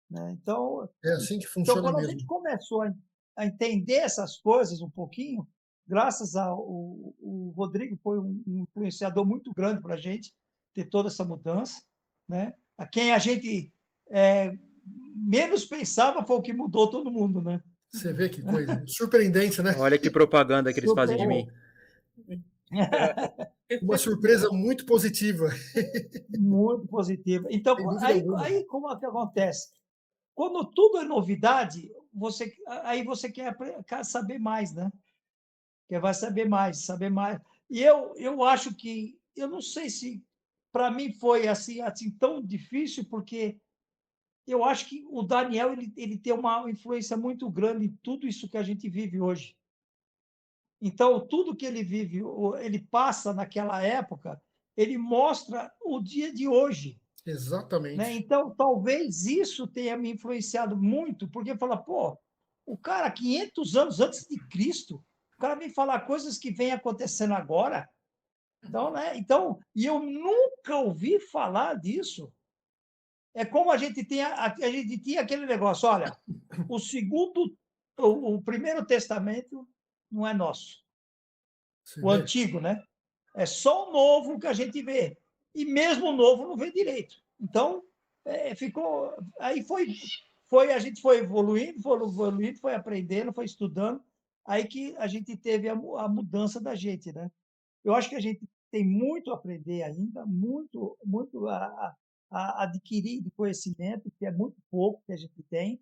Né? Então, É assim que funciona quando a mesmo. gente começou a entender essas coisas um pouquinho, graças ao o Rodrigo foi um influenciador muito grande para a gente ter toda essa mudança, né? A quem a gente menos pensava foi o que mudou todo mundo, né? Você vê que coisa surpreendente, né? Olha que propaganda que eles fazem de mim. Uma surpresa muito positiva. Muito positiva. Então, Sem dúvida alguma. aí como é que acontece? Quando tudo é novidade, aí você quer saber mais, né? Vai saber mais, saber mais. E eu acho que, eu não sei se para mim foi assim tão difícil, porque eu acho que o Daniel ele tem uma influência muito grande em tudo isso que a gente vive hoje. Então, tudo que ele vive, ele passa naquela época, ele mostra o dia de hoje. Né? Exatamente. Então, talvez isso tenha me influenciado muito, porque fala, pô, o cara, 500 anos antes de Cristo, o cara vem falar coisas que vêm acontecendo agora. Então, né? Então, e eu nunca ouvi falar disso. É como a gente tinha aquele negócio, olha, o primeiro testamento não é nosso, Você o vê? antigo, né? É só o novo que a gente vê. E mesmo o novo não vê direito. Então, ficou. Aí a gente foi evoluindo, foi aprendendo, foi estudando. Aí que a gente teve a mudança da gente, né? Eu acho que a gente tem muito a aprender ainda, muito, muito a adquirir de conhecimento, que é muito pouco que a gente tem,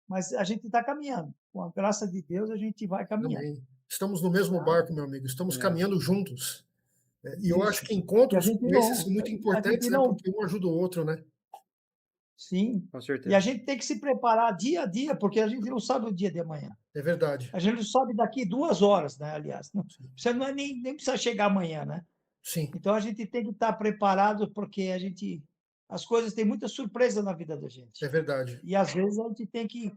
mas a gente está caminhando. Com a graça de Deus, a gente vai caminhando. Amém. Estamos no mesmo Tá? barco, meu amigo. Estamos caminhando juntos. E eu acho Isso. que Que a encontros gente como esses não, são muito a importantes, gente né? não, Porque um ajuda o outro, né? sim. Com E a certeza. gente tem que se preparar dia a dia, porque a gente não sabe o dia de amanhã. É verdade. A gente não sabe daqui 2 horas, né? Aliás, você não nem precisa chegar amanhã, né? Sim, Então a gente tem que estar preparado, porque as coisas têm muita surpresa na vida da é gente. verdade. E às vezes a gente tem que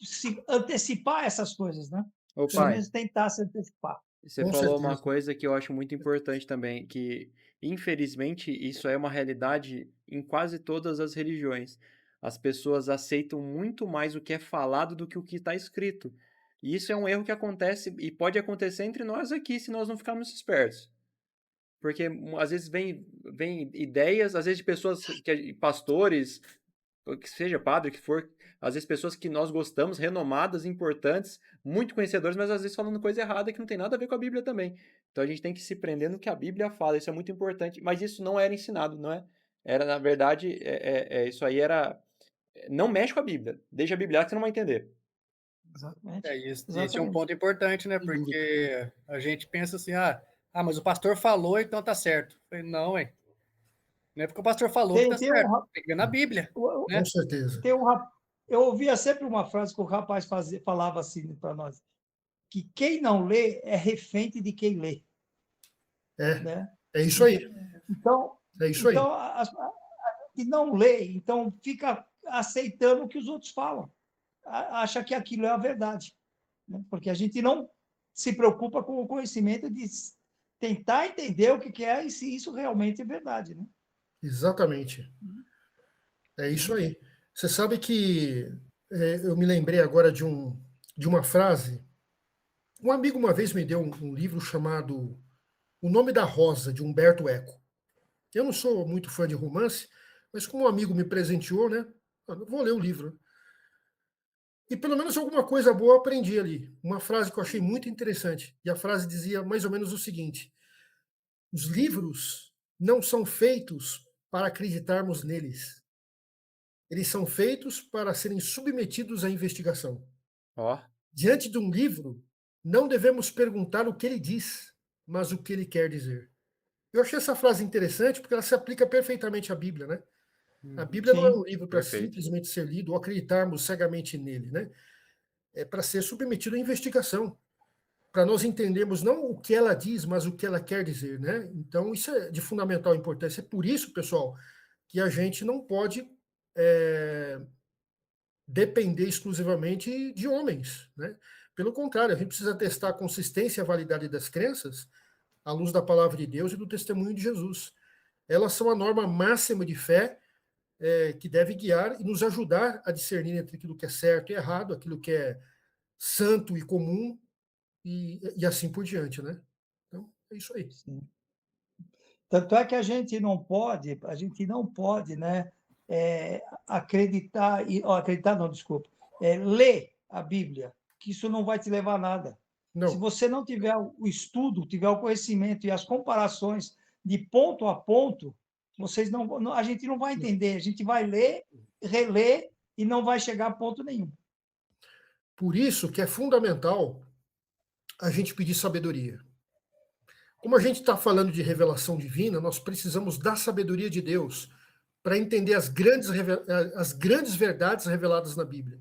se antecipar essas coisas, né? Ô, Pelo pai, menos tentar se antecipar. você Com falou uma certeza. coisa que eu acho muito importante também, que infelizmente isso é uma realidade em quase todas as religiões. As pessoas aceitam muito mais o que é falado do que o que está escrito. E isso é um erro que acontece e pode acontecer entre nós aqui se nós não ficarmos espertos. Porque às vezes vem ideias, às vezes de pessoas, pastores, que seja padre, que for, às vezes pessoas que nós gostamos, renomadas, importantes, muito conhecedores, mas às vezes falando coisa errada que não tem nada a ver com a Bíblia também. Então a gente tem que se prender no que a Bíblia fala, isso é muito importante, mas isso não era ensinado, não é? Era, na verdade, isso aí era. Não mexe com a Bíblia, deixa a Bíblia lá que você não vai entender. Exatamente. Isso é um Exatamente. ponto importante, né? Sem dúvida. Porque a gente pensa assim, mas o pastor falou, então tá certo. Eu falei, não, não é porque o pastor falou que tá certo. Tem que ver na Bíblia, né? Com certeza. Eu ouvia sempre uma frase que o rapaz falava assim para nós, que quem não lê é refém de quem lê. É, Né? é isso aí. Então, É isso aí. a gente não lê, então fica aceitando o que os outros falam. Acha que aquilo é a verdade. Né? Porque a gente não se preocupa com o conhecimento de tentar entender o que é e se isso realmente é verdade. Né? Exatamente. É isso aí. Você sabe que eu me lembrei agora de uma frase. Um amigo uma vez me deu um livro chamado O Nome da Rosa, de Humberto Eco. Eu não sou muito fã de romance, mas como um amigo me presenteou, né? Eu vou ler o livro. E pelo menos alguma coisa boa eu aprendi ali. Uma frase que eu achei muito interessante. E a frase dizia mais ou menos o seguinte: os livros não são feitos para acreditarmos neles. eles são feitos para serem submetidos à investigação. Ó, Diante de um livro, não devemos perguntar o que ele diz, mas o que ele quer dizer. Eu achei essa frase interessante porque ela se aplica perfeitamente à Bíblia, né? A Bíblia não é um livro para perfeito. simplesmente ser lido ou acreditarmos cegamente nele, né? É para ser submetido à investigação, para nós entendermos não o que ela diz, mas o que ela quer dizer, né? Então, isso é de fundamental importância. É por isso, pessoal, que a gente não pode depender exclusivamente de homens, né? Pelo contrário, a gente precisa testar a consistência e a validade das crenças à luz da palavra de Deus e do testemunho de Jesus. Elas são a norma máxima de fé que deve guiar e nos ajudar a discernir entre aquilo que é certo e errado, aquilo que é santo e comum, e assim por diante, né? Então, é isso aí. Sim. Tanto é que a gente não pode, né, acreditar, acreditar não, desculpa, ler a Bíblia, que isso não vai te levar a nada. Não. Se você não tiver o estudo, tiver o conhecimento e as comparações de ponto a ponto, a gente não vai entender, a gente vai ler, reler e não vai chegar a ponto nenhum. Por isso que é fundamental a gente pedir sabedoria. Como a gente está falando de revelação divina, nós precisamos da sabedoria de Deus para entender as grandes verdades reveladas na Bíblia.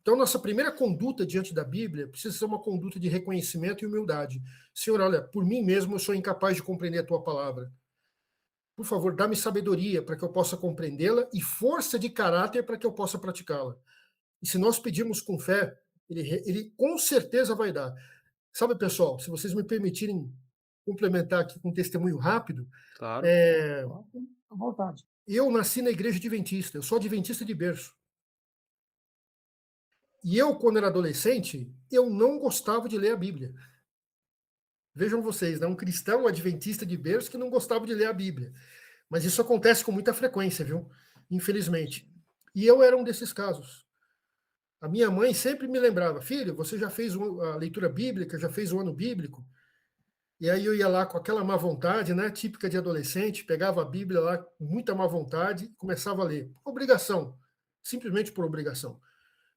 Então, nossa primeira conduta diante da Bíblia precisa ser uma conduta de reconhecimento e humildade. Senhor, olha, por mim mesmo eu sou incapaz de compreender a tua palavra. Por favor, dá-me sabedoria para que eu possa compreendê-la e força de caráter para que eu possa praticá-la. E se nós pedirmos com fé, ele com certeza vai dar. Sabe, pessoal, se vocês me permitirem complementar aqui com um testemunho rápido. Claro. À vontade. Eu nasci na igreja adventista, eu sou adventista de berço. E eu, quando era adolescente, eu não gostava de ler a Bíblia. Vejam vocês, né? Um cristão adventista de berço que não gostava de ler a Bíblia. Mas isso acontece com muita frequência, viu? Infelizmente. E eu era um desses casos. A minha mãe sempre me lembrava, filho, você já fez a leitura bíblica, já fez o ano bíblico? E aí eu ia lá com aquela má vontade, né, típica de adolescente, pegava a Bíblia lá com muita má vontade e começava a ler. Obrigação, simplesmente por obrigação.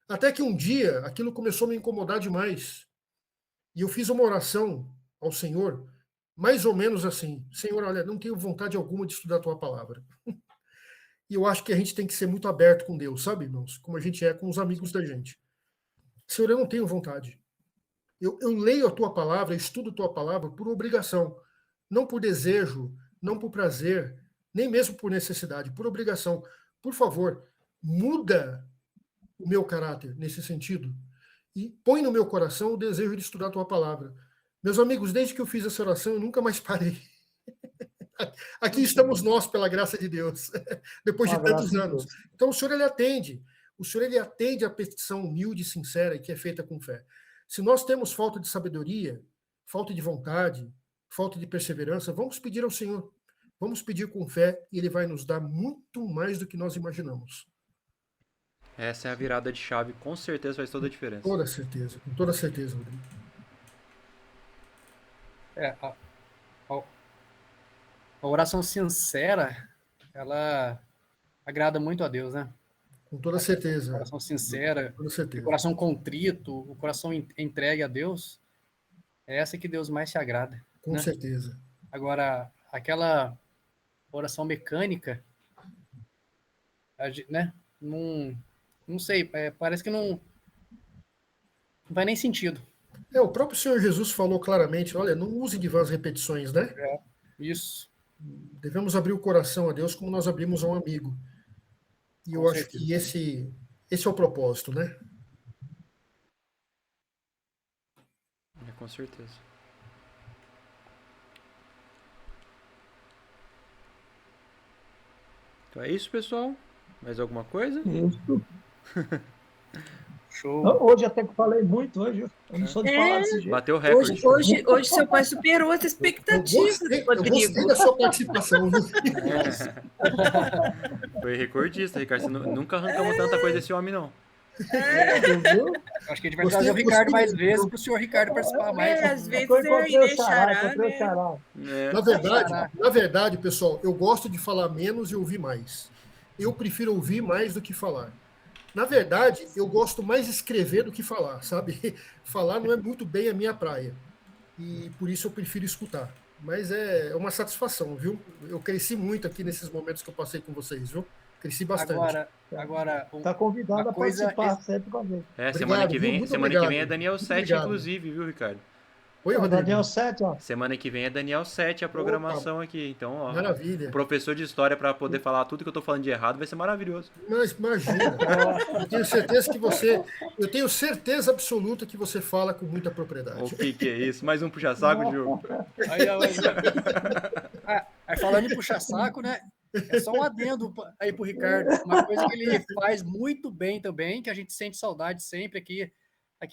Até que um dia aquilo começou a me incomodar demais. E eu fiz uma oração ao Senhor, mais ou menos assim, Senhor, olha, não tenho vontade alguma de estudar a tua palavra. E eu acho que a gente tem que ser muito aberto com Deus, sabe, irmãos? Como a gente é com os amigos da gente. Senhor, eu não tenho vontade. Eu leio a tua palavra, estudo a tua palavra por obrigação, não por desejo, não por prazer, nem mesmo por necessidade, por obrigação. Por favor, muda o meu caráter nesse sentido e põe no meu coração o desejo de estudar a tua palavra. Meus amigos, desde que eu fiz essa oração, eu nunca mais parei. Aqui estamos nós, pela graça de Deus, depois de tantos anos. Então, o Senhor, ele atende. O Senhor, ele atende a petição humilde e sincera que é feita com fé. Se nós temos falta de sabedoria, falta de vontade, falta de perseverança, vamos pedir ao Senhor. Vamos pedir com fé e Ele vai nos dar muito mais do que nós imaginamos. Essa é a virada de chave, com certeza faz toda a diferença. Com toda certeza, Rodrigo. A oração sincera, ela agrada muito a Deus, né? Com toda certeza. O coração sincero, com toda certeza. O coração contrito, o coração entregue a Deus, é essa que Deus mais se agrada. Com certeza. Agora, aquela oração mecânica, né? Não sei, parece que não faz nem sentido. O próprio Senhor Jesus falou claramente, olha, não use de vãs repetições, né? Isso. Devemos abrir o coração a Deus como nós abrimos a um amigo. E eu acho que esse é o propósito, né? Com certeza. Então é isso, pessoal. Mais alguma coisa? Isso. Show. Hoje até que falei muito, hoje eu não sou de falar desse jeito. Bateu o recorde. Hoje seu pai superou as expectativas, Rodrigo. Eu gostei da sua participação. Foi recordista, Ricardo. Nunca arrancamos tanta coisa desse homem, não. Acho que a gente vai trazer o Ricardo mais vezes para o senhor Ricardo participar mais. Às vezes ele deixará, né? Na verdade, pessoal, eu gosto de falar menos e ouvir mais. eu prefiro ouvir mais do que falar. Na verdade, eu gosto mais de escrever do que falar, sabe? Falar não é muito bem a minha praia. E por isso eu prefiro escutar. Mas é uma satisfação, viu? Eu cresci muito aqui nesses momentos que eu passei com vocês, viu? Cresci bastante. Agora Está convidado uma a coisa participar sempre com a gente. Semana que vem, muito semana que vem é obrigado. Daniel Muito 7, obrigado. inclusive, viu, Ricardo? Oi, Rodrigo. Daniel 7, ó. Semana que vem é Daniel 7 a programação aqui. Então, ó, Maravilha. o professor de história para poder falar tudo que eu tô falando de errado vai ser maravilhoso. Mas imagina, eu tenho certeza absoluta que você fala com muita propriedade. O que é isso? Mais um puxa-saco, Diogo? Aí falando em puxa-saco, né? É só um adendo aí pro Ricardo. Uma coisa que ele faz muito bem também, que a gente sente saudade sempre aqui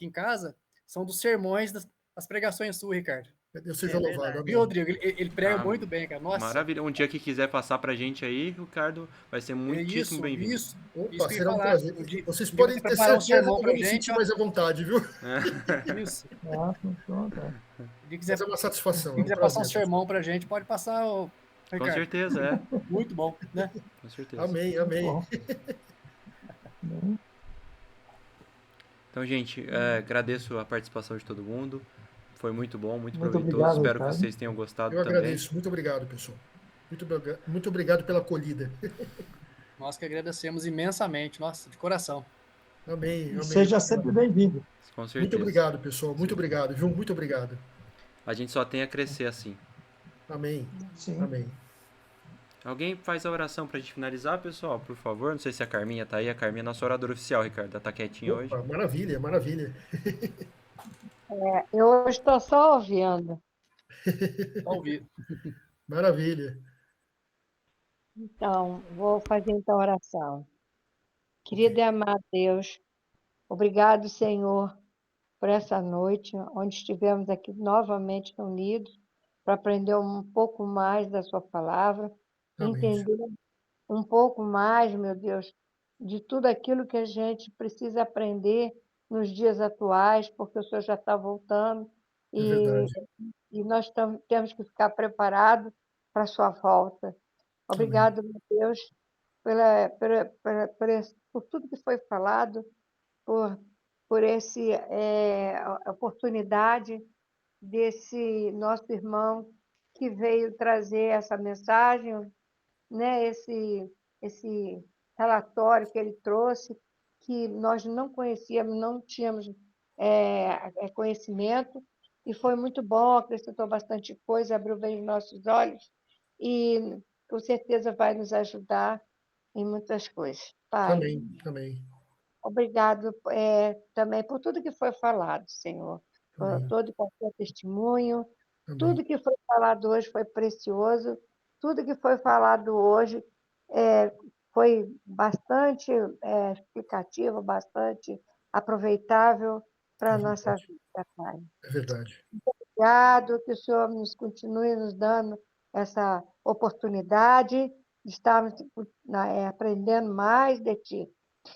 em casa, são dos sermões das pregações suas, Ricardo. Deus seja louvado. Viu, Rodrigo? Ele prega muito bem, cara. Nossa. Maravilha. Um dia que quiser passar pra gente aí, Ricardo, vai ser muitíssimo bem-vindo. Opa, será um prazer. Vocês podem ter certeza que eu vou me sentir mais à vontade, viu? Isso. Mas é uma satisfação. Se quiser passar um sermão pra gente, pode passar, Ricardo. Com certeza, é. Muito bom, né? Com certeza. Amém. Então, gente, agradeço a participação de todo mundo. Foi muito bom, muito proveitoso. Obrigado, Espero Ricardo. que vocês tenham gostado Eu também. agradeço. Muito obrigado, pessoal. Muito obrigado pela acolhida. Nós que agradecemos imensamente. Nossa, de coração. Amém. Seja sempre bem-vindo. Com certeza. Muito obrigado, pessoal. Muito obrigado, viu? Muito obrigado. A gente só tem a crescer assim. Amém. Sim. Amém. Alguém faz a oração pra gente finalizar, pessoal, por favor? Não sei se a Carminha tá aí. A Carminha é nossa oradora oficial, Ricardo. Ela tá quietinha hoje. Maravilha. Eu hoje estou só ouvindo. Maravilha. Então, vou fazer então a oração. Querido e amado Deus, obrigado, Senhor, por essa noite, onde estivemos aqui novamente reunidos para aprender um pouco mais da sua palavra, Amém. entender um pouco mais, meu Deus, de tudo aquilo que a gente precisa aprender nos dias atuais, porque o Senhor já está voltando É verdade. e nós temos que ficar preparados para a sua volta. Obrigado, meu Deus, por tudo que foi falado, por essa oportunidade desse nosso irmão que veio trazer essa mensagem, né? Esse relatório que ele trouxe, que nós não conhecíamos, não tínhamos conhecimento, e foi muito bom, acrescentou bastante coisa, abriu bem os nossos olhos, e com certeza vai nos ajudar em muitas coisas. Pai, Amém. obrigado também por tudo que foi falado, Senhor, por todo e qualquer testemunho. Amém. Tudo que foi falado hoje foi precioso, tudo que foi falado hoje foi bastante explicativo, bastante aproveitável para a nossa vida, Pai. É verdade. Obrigado, que o Senhor nos continue nos dando essa oportunidade de estarmos aprendendo mais de Ti.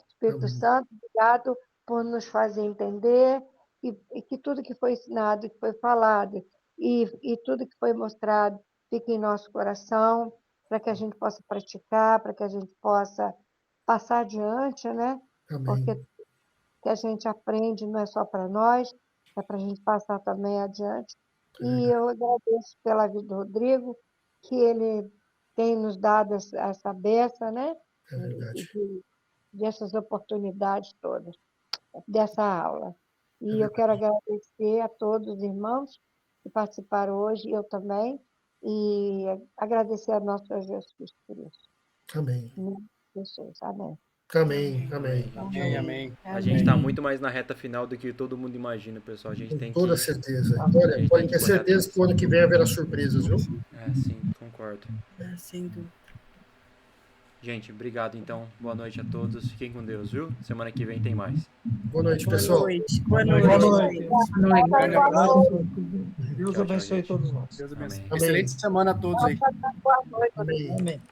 Espírito Santo, obrigado por nos fazer entender e que tudo que foi ensinado, que foi falado e tudo que foi mostrado fique em nosso coração, para que a gente possa praticar, para que a gente possa passar adiante, né? Amém. Porque o que a gente aprende não é só para nós, é para a gente passar também adiante. E eu agradeço pela vida do Rodrigo, que ele tem nos dado essa benção, né? É verdade. Dessas oportunidades todas, dessa aula. E eu quero agradecer a todos os irmãos que participaram hoje, eu também, e agradecer a nosso Senhor Jesus Cristo por isso. Amém. Amém. A gente está muito mais na reta final do que todo mundo imagina, pessoal. A gente tem toda certeza. Olha, pode ter certeza que o ano que vem haverá surpresas, viu? Sim, concordo. Sem dúvida. Gente, obrigado então. Boa noite a todos. Fiquem com Deus, viu? Semana que vem tem mais. Boa noite, pessoal. Boa noite. Grande abraço. Deus abençoe todos nós. Deus abençoe. Amém. Excelente semana a todos aí. Boa noite. Amém.